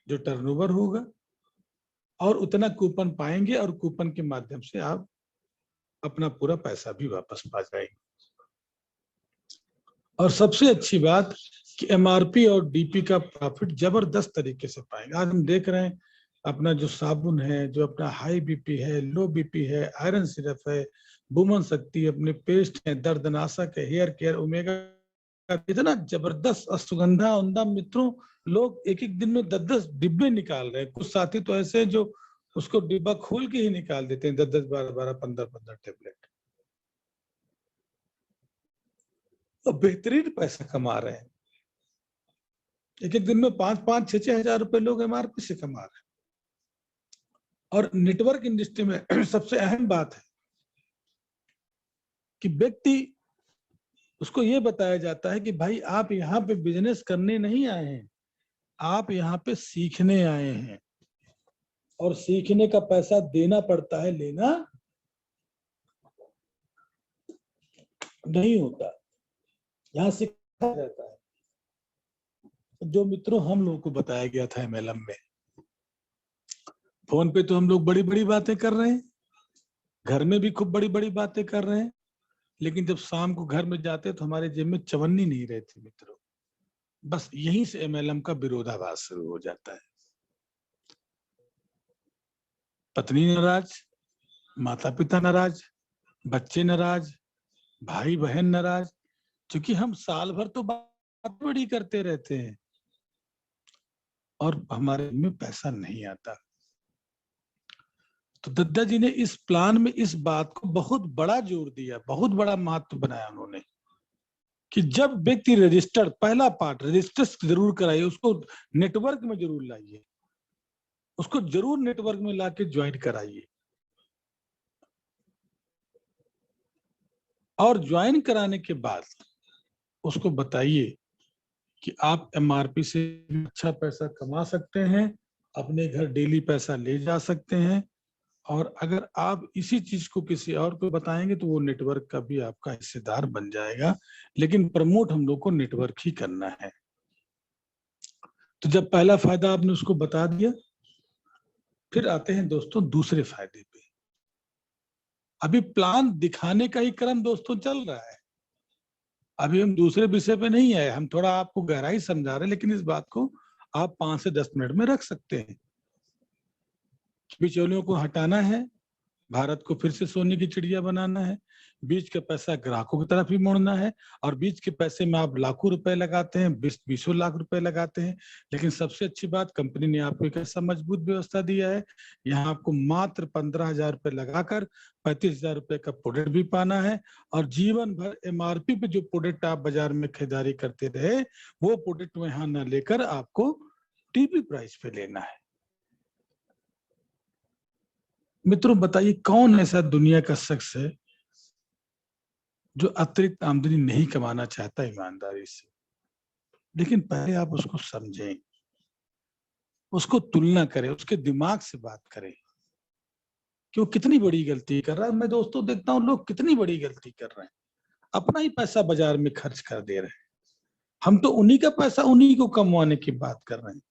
जो टर्नओवर होगा, और उतना कूपन पाएंगे और कूपन के माध्यम से आप अपना पूरा पैसा भी वापस पा जाएंगे। और सबसे अच्छी बात कि एमआरपी और डीपी का प्रॉफिट जबरदस्त तरीके से पाएंगे। आज हम देख रहे हैं अपना जो साबुन है, जो अपना हाई बीपी है, लो बीपी है, आयरन सिरप है, वुमन शक्ति, अपने पेस्ट है, दर्दनाशक है, हेयर केयर, ओमेगा, इतना जबरदस्त अश्वगंधा उंदा मित्रों, लोग एक एक दिन में 10-10 डिब्बे निकाल रहे हैं। कुछ साथी तो ऐसे हैं जो उसको डिब्बा खोल के ही निकाल देते हैं, 10-10, 12-12, 15-15 टेबलेट, तो बेहतरीन पैसा कमा रहे हैं। एक एक दिन में 5-5, 6-6 हजार रुपए लोग एमआरपी से कमा रहे हैं। और नेटवर्क इंडस्ट्री में सबसे अहम बात है कि व्यक्ति, उसको ये बताया जाता है कि भाई आप यहाँ पे बिजनेस करने नहीं आए हैं, आप यहाँ पे सीखने आए हैं, और सीखने का पैसा देना पड़ता है, लेना नहीं होता, यहाँ सिखाया जाता है। जो मित्रों हम लोगों को बताया गया था एमएलएम में, फोन पे तो हम लोग बड़ी बड़ी बातें कर रहे हैं, घर में भी खूब बड़ी बड़ी बातें कर रहे हैं, लेकिन जब शाम को घर में जाते तो हमारे जेब में चवन्नी नहीं रहती मित्रों। बस यहीं से MLM का विरोधाभास शुरू हो जाता है। पत्नी नाराज, माता पिता नाराज, बच्चे नाराज, भाई बहन नाराज, क्योंकि हम साल भर तो बात बड़ी करते रहते हैं और हमारे में पैसा नहीं आता। तो दद्दा जी ने इस प्लान में इस बात को बहुत बड़ा जोर दिया, बहुत बड़ा महत्व बनाया उन्होंने, कि जब व्यक्ति रजिस्टर्ड, पहला पार्ट रजिस्टर जरूर कराइए, उसको नेटवर्क में जरूर लाइए, उसको जरूर नेटवर्क में लाके ज्वाइन कराइए, और ज्वाइन कराने के बाद उसको बताइए कि आप MRP से अच्छा पैसा कमा सकते हैं, अपने घर डेली पैसा ले जा सकते हैं, और अगर आप इसी चीज को किसी और को बताएंगे तो वो नेटवर्क का भी आपका हिस्सेदार बन जाएगा, लेकिन प्रमोट हम लोग को नेटवर्क ही करना है। तो जब पहला फायदा आपने उसको बता दिया, फिर आते हैं दोस्तों दूसरे फायदे पे। अभी प्लान दिखाने का ही क्रम दोस्तों चल रहा है, अभी हम दूसरे विषय पे नहीं आए, हम थोड़ा आपको गहराई समझा रहे हैं, लेकिन इस बात को आप 5 से 10 मिनट में रख सकते हैं। बिचौलियों को हटाना है, भारत को फिर से सोने की चिड़िया बनाना है, बीच का पैसा ग्राहकों की तरफ ही मोड़ना है, और बीच के पैसे में आप लाखों रुपए लगाते हैं, 20-20 लाख रुपए लगाते हैं, लेकिन सबसे अच्छी बात, कंपनी ने आपको एक ऐसा मजबूत व्यवस्था दिया है, यहाँ आपको मात्र 15,000 रुपए लगाकर 35,000 रुपए का प्रोडक्ट भी पाना है, और जीवन भर MRP पे जो प्रोडक्ट आप बाजार में खरीदारी करते रहे, वो प्रोडक्ट यहाँ न लेकर आपको टीपी प्राइस पे लेना है। मित्रों बताइए, कौन ऐसा दुनिया का शख्स है जो अतिरिक्त आमदनी नहीं कमाना चाहता ईमानदारी से? लेकिन पहले आप उसको समझें, उसको तुलना करें, उसके दिमाग से बात करें कि वो कितनी बड़ी गलती कर रहा है। मैं दोस्तों देखता हूँ लोग कितनी बड़ी गलती कर रहे हैं, अपना ही पैसा बाजार में खर्च कर दे रहे हैं। हम तो उन्हीं का पैसा उन्हीं को कमवाने की बात कर रहे हैं,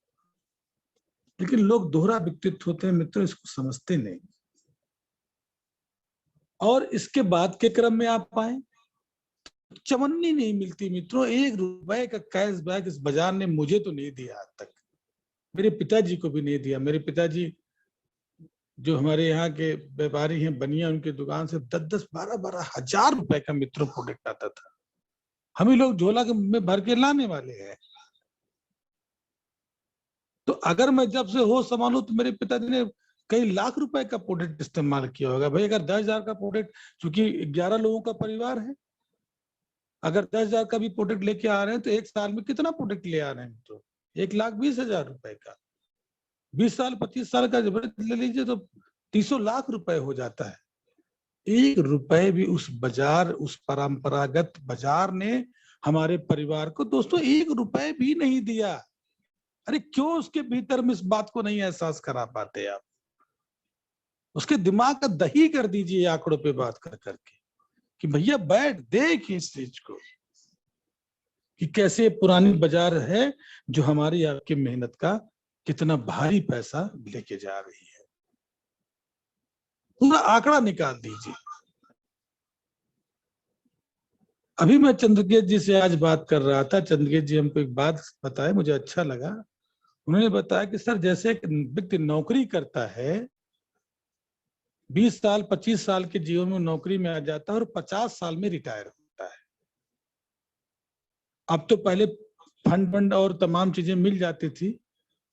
लेकिन लोग दोहरा व्यक्तित्व होते हैं मित्रों, इसको समझते नहीं। और इसके बाद के क्रम में आप पाए, चवन्नी नहीं मिलती मित्रों, 1 रुपए का कैशबैक इस बाजार ने मुझे तो नहीं दिया आज तक, मेरे पिताजी को भी नहीं दिया। मेरे पिताजी जो हमारे यहाँ के व्यापारी हैं, बनिया, उनकी दुकान से 10-10, 12-12 हजार रुपए का मित्रों प्रोडक्ट आता था, हम ही लोग झोला में भर के लाने वाले हैं। तो अगर मैं जब से होश संभालू तो मेरे पिताजी ने कई लाख रुपए का प्रोडक्ट इस्तेमाल किया होगा। भाई अगर 10,000 का प्रोडक्ट, चूंकि 11 लोगों का परिवार है, अगर 10,000 का भी प्रोडक्ट लेके आ रहे हैं तो एक साल में कितना प्रोडक्ट ले आ रहे हैं? तो 1,20,000 रुपए का, 20 साल 25 साल का जब ले लीजिए तो 300 लाख रुपए हो जाता है। 1 रुपए भी उस बाजार, उस परंपरागत बाजार ने हमारे परिवार को दोस्तों 1 रुपए भी नहीं दिया। अरे क्यों उसके भीतर में इस बात को नहीं एहसास करा पाते आप? उसके दिमाग का दही कर दीजिए आंकड़ों पे बात कर करके, कि भैया बैठ देख इस चीज को कि कैसे पुरानी बाजार है जो हमारी आपकी मेहनत का कितना भारी पैसा लेके जा रही है। पूरा आंकड़ा निकाल दीजिए। अभी मैं चंद्रकेत जी से आज बात कर रहा था, चंद्रकेत जी हमको एक बात बताए, मुझे अच्छा लगा। उन्होंने बताया कि सर जैसे एक व्यक्ति नौकरी करता है, 20 साल 25 साल के जीवन में नौकरी में आ जाता है और 50 साल में रिटायर होता है। अब तो पहले फंड और तमाम चीजें मिल जाती थी,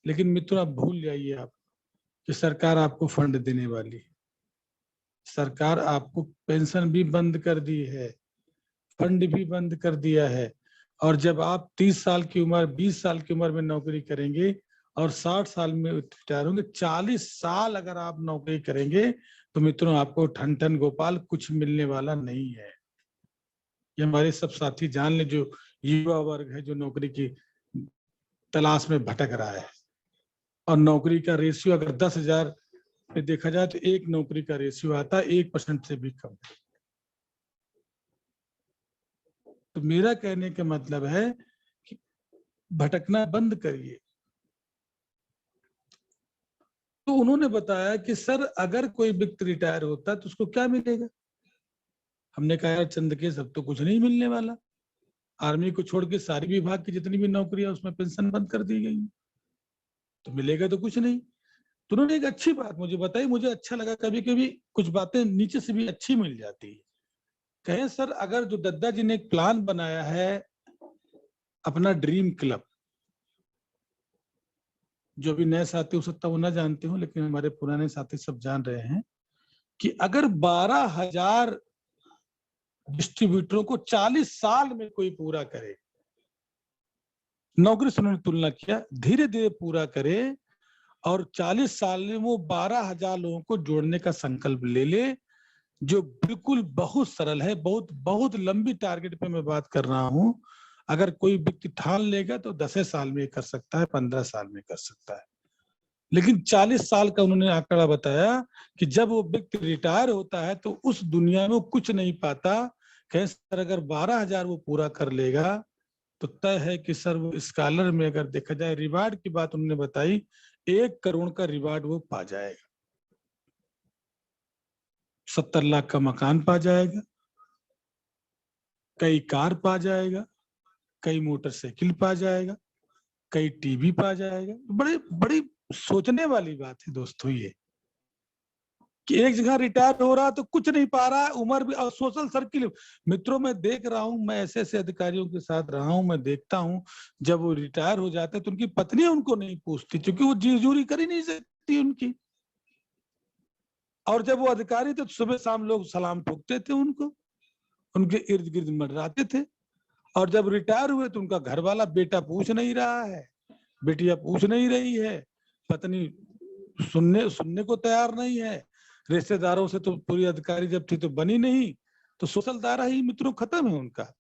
लेकिन मित्रों आप भूल जाइए आप कि सरकार आपको फंड देने वाली है। सरकार आपको पेंशन भी बंद कर दी है, फंड भी बंद कर दिया है, और जब आप 30 साल की उम्र, 20 साल की उम्र में नौकरी करेंगे और 60 साल में रिटायर होंगे, 40 साल अगर आप नौकरी करेंगे तो मित्रों आपको ठन ठन गोपाल कुछ मिलने वाला नहीं है। ये हमारे सब साथी जान ले, जो युवा वर्ग है जो नौकरी की तलाश में भटक रहा है, और नौकरी का रेशियो अगर 10,000 में देखा जाए तो एक नौकरी का रेशियो आता है 1% से भी कम। तो मेरा कहने का मतलब है कि भटकना बंद करिए। तो उन्होंने बताया कि सर अगर कोई व्यक्ति रिटायर होता है तो उसको क्या मिलेगा? हमने कहा यार चंद के सब तो कुछ नहीं मिलने वाला, आर्मी को छोड़ के सारी विभाग की जितनी भी नौकरियां उसमें पेंशन बंद कर दी गई, तो मिलेगा तो कुछ नहीं। तो उन्होंने एक अच्छी बात मुझे बताई, मुझे अच्छा लगा। कभी कभी कुछ बातें नीचे से भी अच्छी मिल जाती है। कहें सर, अगर जो दद्दा जी ने एक प्लान बनाया है अपना ड्रीम क्लब, जो भी नए साथी हो सकता वो ना जानते हो, लेकिन हमारे पुराने साथी सब जान रहे हैं कि अगर 12,000 डिस्ट्रीब्यूटरों को 40 साल में कोई पूरा करे, नौकरी से उन्होंने तुलना किया, धीरे धीरे पूरा करे और 40 साल में वो 12,000 लोगों को जोड़ने का संकल्प ले ले, जो बिल्कुल बहुत सरल है। बहुत बहुत लंबी टारगेट पे मैं बात कर रहा हूं। अगर कोई व्यक्ति ठान लेगा तो 10 साल में कर सकता है, 15 साल में कर सकता है, लेकिन 40 साल का उन्होंने आंकड़ा बताया कि जब वो व्यक्ति रिटायर होता है तो उस दुनिया में वो कुछ नहीं पाता। कहे सर, अगर 12,000 वो पूरा कर लेगा तो तय है कि सर वो स्कॉलर में अगर देखा जाए, रिवार्ड की बात उन्होंने बताई, 1 करोड़ का रिवार्ड वो पा जाएगा, 70 लाख का मकान पा जाएगा, कई कार पा जाएगा, कई मोटरसाइकिल पा जाएगा, कई टीवी पा जाएगा। बड़ी बड़ी सोचने वाली बात है दोस्तों ये, कि एक जगह रिटायर हो रहा तो कुछ नहीं पा रहा है, उम्र भी। और सोशल सर्किल, मित्रों मैं देख रहा हूं, मैं ऐसे ऐसे अधिकारियों के साथ रहा हूं, मैं देखता हूं जब वो रिटायर हो जाते तो उनकी पत्नी उनको नहीं पूछती, क्योंकि वो जीजूरी कर ही नहीं सकती उनकी। और जब वो अधिकारी थे तो सुबह शाम लोग सलाम ठोकते थे उनको, उनके इर्द गिर्द मंडराते थे। और जब रिटायर हुए तो उनका घर वाला, बेटा पूछ नहीं रहा है, बेटियां पूछ नहीं रही है, पत्नी सुनने सुनने को तैयार नहीं है, रिश्तेदारों से तो पूरी अधिकारी जब थी तो बनी नहीं, तो सोशल दायरा ही मित्रों खत्म है उनका।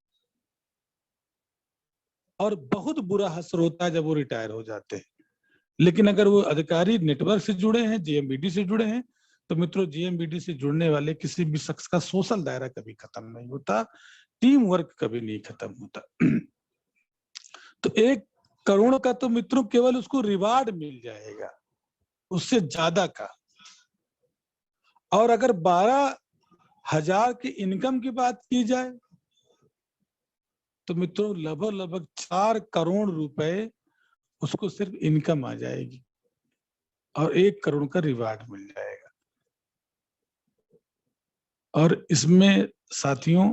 और बहुत बुरा असर होता है जब वो रिटायर हो जाते हैं। लेकिन अगर वो अधिकारी नेटवर्क से जुड़े हैं, जीएमबीडी से जुड़े हैं, तो मित्रों जीएमबीडी से जुड़ने वाले किसी भी शख्स का सोशल दायरा कभी खत्म नहीं होता, टीम वर्क कभी नहीं खत्म होता। तो 1 करोड़ का तो मित्रों केवल उसको रिवार्ड मिल जाएगा, उससे ज्यादा का। और अगर 12,000 की इनकम की बात की जाए तो मित्रों लगभग 4 करोड़ रुपए उसको सिर्फ इनकम आ जाएगी और 1 करोड़ का रिवार्ड मिल जाएगा। और इसमें साथियों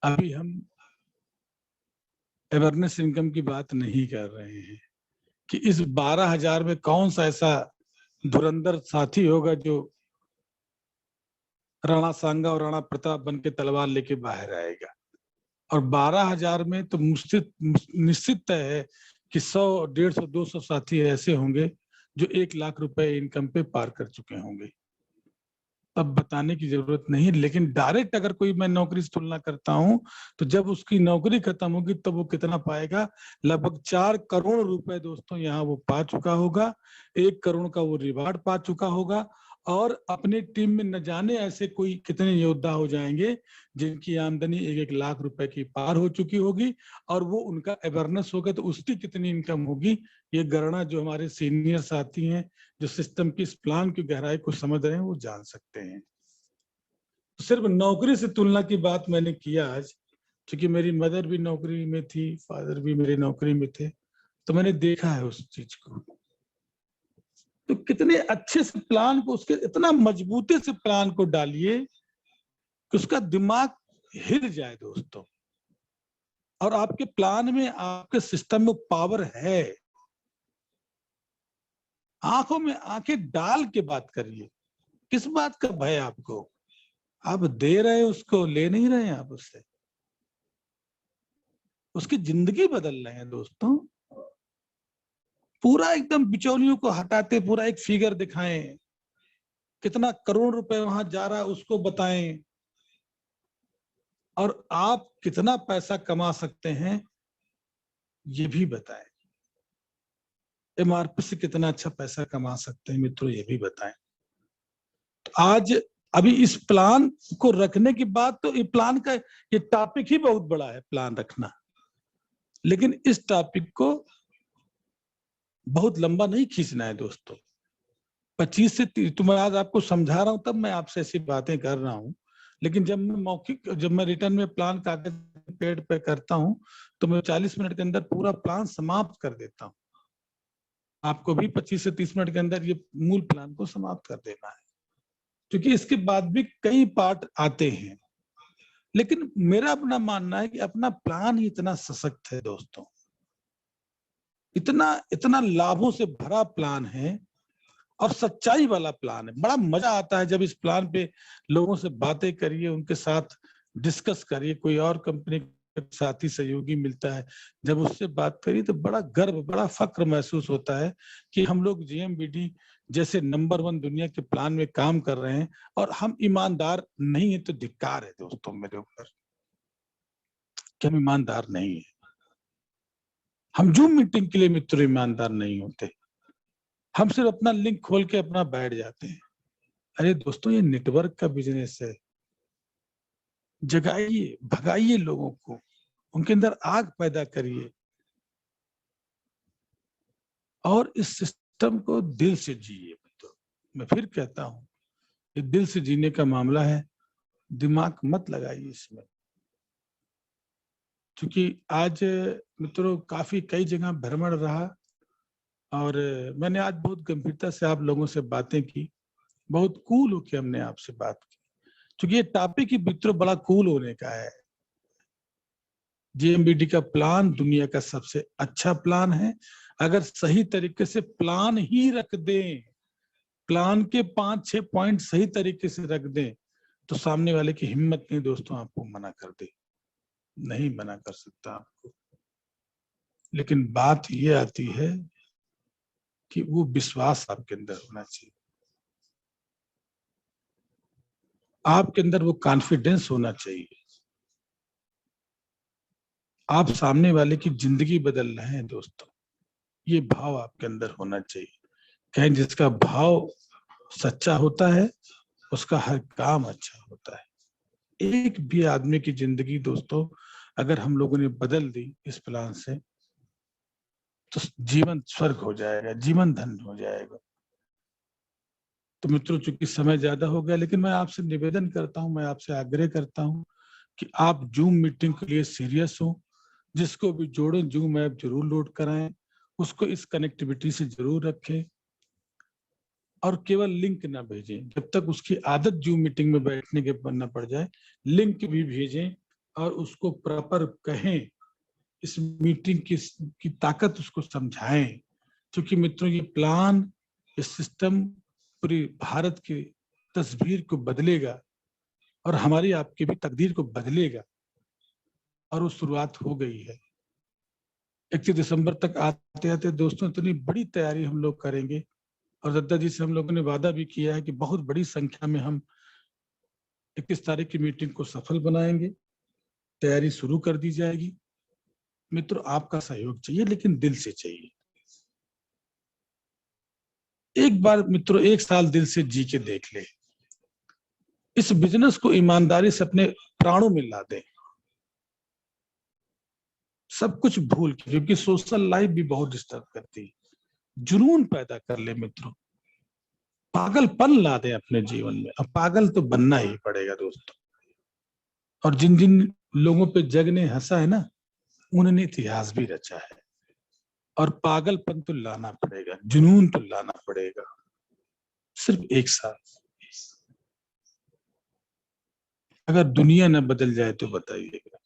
अभी हम अवेयरनेस इनकम की बात नहीं कर रहे हैं कि इस 12,000 में कौन सा ऐसा धुरंधर साथी होगा जो राणा सांगा और राणा प्रताप बन के तलवार लेके बाहर आएगा। और 12,000 में तो निश्चित तय है कि 100, 150, 200 साथी ऐसे होंगे जो 1 लाख रुपए इनकम पे पार कर चुके होंगे। तब बताने की जरूरत नहीं, लेकिन डायरेक्ट अगर कोई मैं नौकरी से तुलना करता हूं तो जब उसकी नौकरी खत्म होगी तब वो कितना पाएगा, लगभग 4 करोड़ रुपए दोस्तों यहाँ वो पा चुका होगा, 1 करोड़ का वो रिवार्ड पा चुका होगा। और अपनी टीम में न जाने ऐसे कोई कितने योद्धा हो जाएंगे जिनकी आमदनी 1-1 लाख रुपए की पार हो चुकी होगी, और वो उनका अवेयरनेस होगा तो उसकी कितनी इनकम होगी, ये गणना जो हमारे सीनियर साथी हैं जो सिस्टम की इस प्लान की गहराई को समझ रहे हैं वो जान सकते हैं। तो सिर्फ नौकरी से तुलना की बात मैंने किया आज, क्योंकि मेरी मदर भी नौकरी में थी, फादर भी मेरी नौकरी में थे, तो मैंने देखा है उस चीज को। तो कितने अच्छे से प्लान को, उसके इतना मजबूती से प्लान को डालिए कि उसका दिमाग हिल जाए दोस्तों। और आपके प्लान में, आपके सिस्टम में पावर है। आंखों में आंखें डाल के बात करिए, किस बात का भय आपको? आप दे रहे उसको, ले नहीं रहे आप उससे, उसकी जिंदगी बदल रहे हैं दोस्तों। पूरा एकदम बिचौलियों को हटाते पूरा एक फिगर दिखाएं, कितना करोड़ रुपए वहां जा रहा है उसको बताएं, और आप कितना पैसा कमा सकते हैं ये भी बताएं। एमआरपी से कितना अच्छा पैसा कमा सकते हैं मित्रों ये भी बताएं। तो आज अभी इस प्लान को रखने की बात, तो ये प्लान का ये टॉपिक ही बहुत बड़ा है, प्लान रखना, लेकिन इस टॉपिक को बहुत लंबा नहीं खींचना है दोस्तों। 25 से 30, तो मैं आज आपको समझा रहा हूं तब मैं आपसे ऐसी बातें कर रहा हूं, लेकिन जब मैं रिटर्न में प्लान कागज पेड पे करता हूँ तो मैं 40 मिनट के अंदर पूरा प्लान समाप्त कर देता हूँ। आपको भी 25 से 30 मिनट के अंदर ये मूल प्लान को समाप्त कर देना है, क्योंकि इसके बाद भी कई पार्ट आते हैं। लेकिन मेरा अपना मानना है कि अपना प्लान ही इतना सशक्त है दोस्तों, इतना इतना लाभों से भरा प्लान है और सच्चाई वाला प्लान है। बड़ा मजा आता है जब इस प्लान पे लोगों से बातें करिए, उनके साथ डिस्कस करिए। कोई और कंपनी का साथी सहयोगी मिलता है, जब उससे बात करिए तो बड़ा गर्व, बड़ा फक्र महसूस होता है कि हम लोग जीएमबीडी जैसे नंबर 1 दुनिया के प्लान में काम कर रहे हैं और हम ईमानदार नहीं है तो धिक्कार है दोस्तों मेरे ऊपर कि हम ईमानदार नहीं है। हम जूम मीटिंग के लिए मित्र ईमानदार नहीं होते, हम सिर्फ अपना लिंक खोल के अपना बैठ जाते हैं। अरे दोस्तों, ये नेटवर्क का बिजनेस है। जगाइए, भगाइए लोगों को, उनके अंदर आग पैदा करिए और इस सिस्टम को दिल से जिए। तो मैं फिर कहता हूं, ये दिल से जीने का मामला है, दिमाग मत लगाइए इसमें। क्योंकि आज मित्रों काफी कई जगह भ्रमण रहा और मैंने आज बहुत गंभीरता से आप लोगों से बातें की, बहुत कूल होके हमने आपसे बात की, क्योंकि ये टॉपिक ही मित्रों बड़ा कूल होने का है। जीएमबीडी का प्लान दुनिया का सबसे अच्छा प्लान है। अगर सही तरीके से प्लान ही रख दें, प्लान के 5-6 पॉइंट सही तरीके से रख दें, तो सामने वाले की हिम्मत नहीं दोस्तों आपको मना कर दे, नहीं मना कर सकता आपको। लेकिन बात ये आती है कि वो विश्वास आपके अंदर होना चाहिए, आपके अंदर वो कॉन्फिडेंस होना चाहिए। आप सामने वाले की जिंदगी बदल रहे हैं दोस्तों, ये भाव आपके अंदर होना चाहिए। कहीं जिसका भाव सच्चा होता है उसका हर काम अच्छा होता है। एक भी आदमी की जिंदगी दोस्तों अगर हम लोगों ने बदल दी इस प्लान से, तो जीवन स्वर्ग हो जाएगा, जीवन धन्य हो जाएगा। तो मित्रों, चूंकि समय ज्यादा हो गया, लेकिन मैं आपसे निवेदन करता हूं, मैं आपसे आग्रह करता हूं कि आप जूम मीटिंग के लिए सीरियस हो। जिसको भी जोड़ें, जूम ऐप जरूर लोड कराएं, उसको इस कनेक्टिविटी से जरूर रखें और केवल लिंक ना भेजें जब तक उसकी आदत जूम मीटिंग में बैठने के बनना पड़ जाए। लिंक भी भेजें और उसको प्रॉपर कहें, इस मीटिंग की ताकत उसको समझाएं। क्योंकि मित्रों, ये प्लान, ये सिस्टम पूरी भारत की तस्वीर को बदलेगा और हमारी आपकी भी तकदीर को बदलेगा, और वो शुरुआत हो गई है। 31 दिसंबर तक आते आते दोस्तों इतनी बड़ी तैयारी हम लोग करेंगे, और दद्दा जी से हम लोगों ने वादा भी किया है कि बहुत बड़ी संख्या में हम 31 तारीख की मीटिंग को सफल बनाएंगे। तैयारी शुरू कर दी जाएगी। मित्रों, आपका सहयोग चाहिए, लेकिन दिल से चाहिए। एक बार मित्रों 1 साल दिल से जी के देख ले, इस बिजनेस को ईमानदारी से अपने प्राणों में ला दे, सब कुछ भूल के, क्योंकि सोशल लाइफ भी बहुत डिस्टर्ब करती है। जुनून पैदा कर ले मित्रों, पागलपन ला दे अपने जीवन में। अब पागल तो बनना ही पड़ेगा दोस्तों, और जिन जिन लोगों पे जग ने हंसा है ना, उन्होंने इतिहास भी रचा है। और पागलपन तो लाना पड़ेगा, जुनून तो लाना पड़ेगा, सिर्फ 1 साल। अगर दुनिया न बदल जाए तो बताइएगा।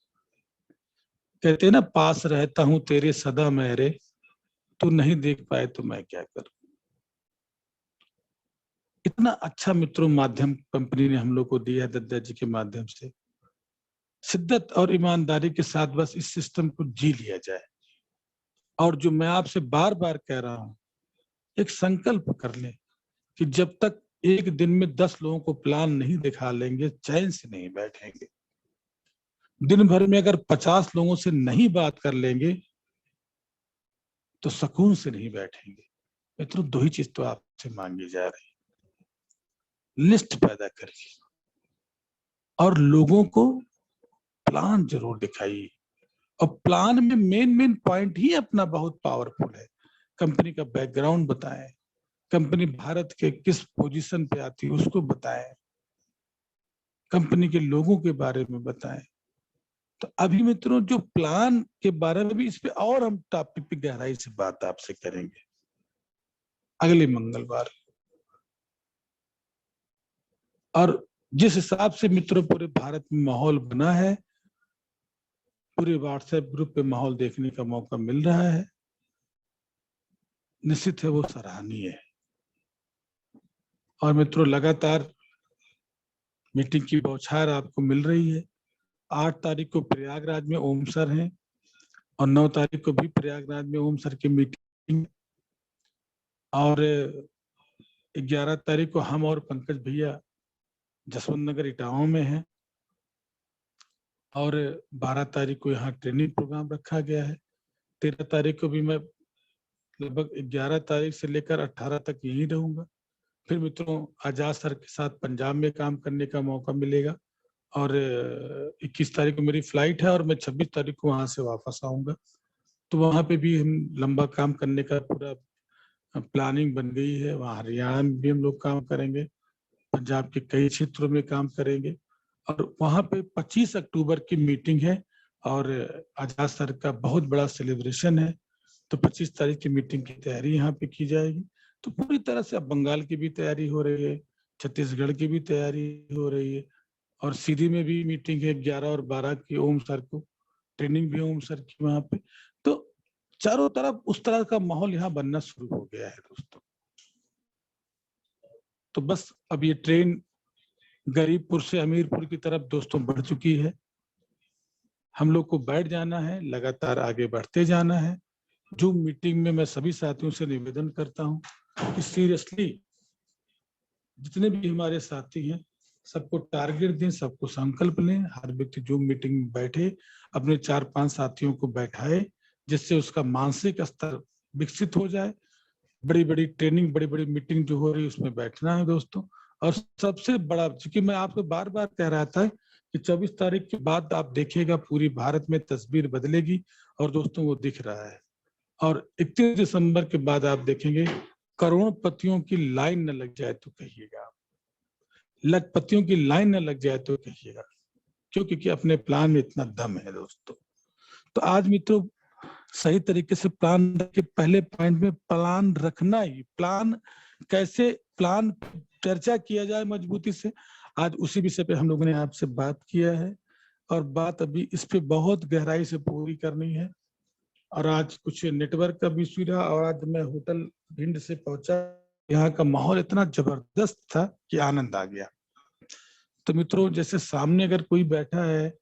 कहते हैं ना, पास रहता हूं तेरे सदा मेरे, तू नहीं देख पाए तो मैं क्या करूं। इतना अच्छा मित्रों माध्यम कंपनी ने हम लोग को दिया दद्दा जी के माध्यम से। शिद्दत और ईमानदारी के साथ बस इस सिस्टम को जी लिया जाए। और जो मैं आपसे बार बार कह रहा हूं, एक संकल्प कर लें कि जब तक एक दिन में 10 लोगों को प्लान नहीं दिखा लेंगे, चैन से नहीं बैठेंगे। दिन भर में अगर 50 लोगों से नहीं बात कर लेंगे तो सुकून से नहीं बैठेंगे। मित्रों, 2 ही चीज तो आपसे मांगी जा रही है। लिस्ट पैदा करिए और लोगों को प्लान जरूर दिखाइए, और प्लान में मेन पॉइंट ही अपना बहुत पावरफुल है। कंपनी का बैकग्राउंड बताएं, कंपनी भारत के किस पोजीशन पे आती है उसको बताएं, कंपनी के लोगों के बारे में बताएं, तो अभी मित्रों जो प्लान के बारे में भी इस पे और हम टॉपिक पे गहराई से बात आपसे करेंगे अगले मंगलवार। और जिस हिसाब से मित्रों पूरे भारत में माहौल बना है, पूरे व्हाट्सएप ग्रुप पे माहौल देखने का मौका मिल रहा है, निश्चित है वो सराहनीय है। और मित्रों लगातार मीटिंग की बौछार आपको मिल रही है। 8 तारीख को प्रयागराज में ओम सर हैं और 9 तारीख को भी प्रयागराज में ओम सर की मीटिंग, और 11 तारीख को हम और पंकज भैया जसवंत नगर इटावा में हैं, और 12 तारीख को यहाँ ट्रेनिंग प्रोग्राम रखा गया है। 13 तारीख को भी मैं लगभग 11 तारीख से लेकर 18 तक यहीं रहूंगा। फिर मित्रों आजाद सर के साथ पंजाब में काम करने का मौका मिलेगा, और 21 तारीख को मेरी फ्लाइट है और मैं 26 तारीख को वहां से वापस आऊंगा। तो वहां पे भी हम लंबा काम करने का पूरा प्लानिंग बन गई है। वहाँ हरियाणा में भी हम लोग काम करेंगे, पंजाब के कई क्षेत्रों में काम करेंगे, और वहां पे 25 अक्टूबर की मीटिंग है और आजाद सर का बहुत बड़ा सेलिब्रेशन है। तो 25 तारीख की मीटिंग की तैयारी यहाँ पे की जाएगी। तो पूरी तरह से अब बंगाल की भी तैयारी हो रही है, छत्तीसगढ़ की भी तैयारी हो रही है, और सीधी में भी मीटिंग है 11 और 12 की ओम सर को, ट्रेनिंग भी ओम सर की वहां पे। तो चारों तरफ उस तरह का माहौल यहाँ बनना शुरू हो गया है दोस्तों। तो बस अब ये ट्रेन गरीबपुर से अमीरपुर की तरफ दोस्तों बढ़ चुकी है। हम लोग को बैठ जाना है, लगातार आगे बढ़ते जाना है। जूम मीटिंग में मैं सभी साथियों से निवेदन करता हूँ कि सीरियसली जितने भी हमारे साथी हैं सबको टारगेट दें, सबको संकल्प लें। हर व्यक्ति जूम मीटिंग में बैठे, अपने 4-5 साथियों को बैठाए, जिससे उसका मानसिक स्तर विकसित हो जाए। बड़ी बड़ी ट्रेनिंग, बड़ी बड़ी मीटिंग जो हो रही है उसमें बैठना है दोस्तों। और सबसे बड़ा, क्योंकि मैं आपको बार बार कह रहा था कि 24 तारीख के बाद आप देखिएगा पूरी भारत में तस्वीर बदलेगी, और दोस्तों वो दिख रहा है। और 31 दिसंबर के बाद आप देखेंगे करोड़पतियों की लाइन न लग जाए तो कहिएगा, लखपतियों की लाइन न लग जाए तो कहिएगा, क्योंकि अपने प्लान में इतना दम है दोस्तों। तो आज मित्रों सही तरीके से प्लान के पहले पॉइंट में प्लान रखना ही, प्लान कैसे, प्लान चर्चा किया जाए मजबूती से, आज उसी विषय पे हम लोगों ने आपसे बात किया है। और बात अभी इस पे बहुत गहराई से पूरी करनी है। और आज कुछ नेटवर्क का भी इशू रहा, और आज मैं होटल भिंड से पहुंचा, यहाँ का माहौल इतना जबरदस्त था कि आनंद आ गया। तो मित्रों जैसे सामने अगर कोई बैठा है,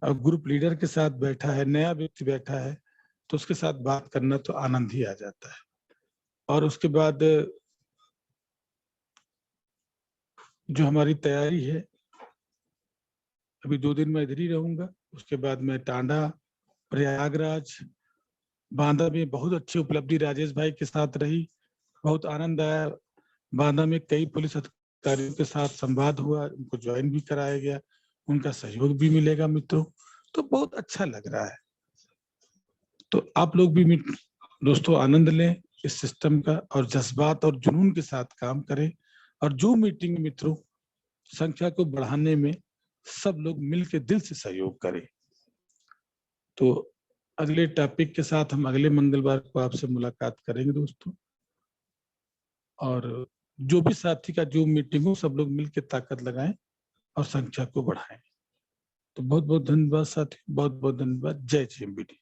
ग्रुप लीडर के साथ बैठा है, नया व्यक्ति बैठा है, तो उसके साथ बात करना तो आनंद ही आ जाता है। और उसके बाद जो हमारी तैयारी है, अभी 2 दिन मैं इधर ही रहूंगा, उसके बाद मैं टांडा, प्रयागराज, बांदा में बहुत अच्छी उपलब्धि राजेश भाई के साथ रही, बहुत आनंद आया। बांदा में कई पुलिस अधिकारियों के साथ संवाद हुआ, उनको ज्वाइन भी कराया गया, उनका सहयोग भी मिलेगा मित्रों। तो बहुत अच्छा लग रहा है। तो आप लोग भी दोस्तों आनंद लें इस सिस्टम का, और जज्बात और जुनून के साथ काम करें। और जो मीटिंग मित्रों संख्या को बढ़ाने में सब लोग मिलकर दिल से सहयोग करें। तो अगले टॉपिक के साथ हम अगले मंगलवार को आपसे मुलाकात करेंगे दोस्तों। और जो भी साथी का जो मीटिंग हो, सब लोग मिलकर ताकत लगाएं और संख्या को बढ़ाएं। तो बहुत बहुत धन्यवाद साथी, बहुत बहुत धन्यवाद। जय JMBD।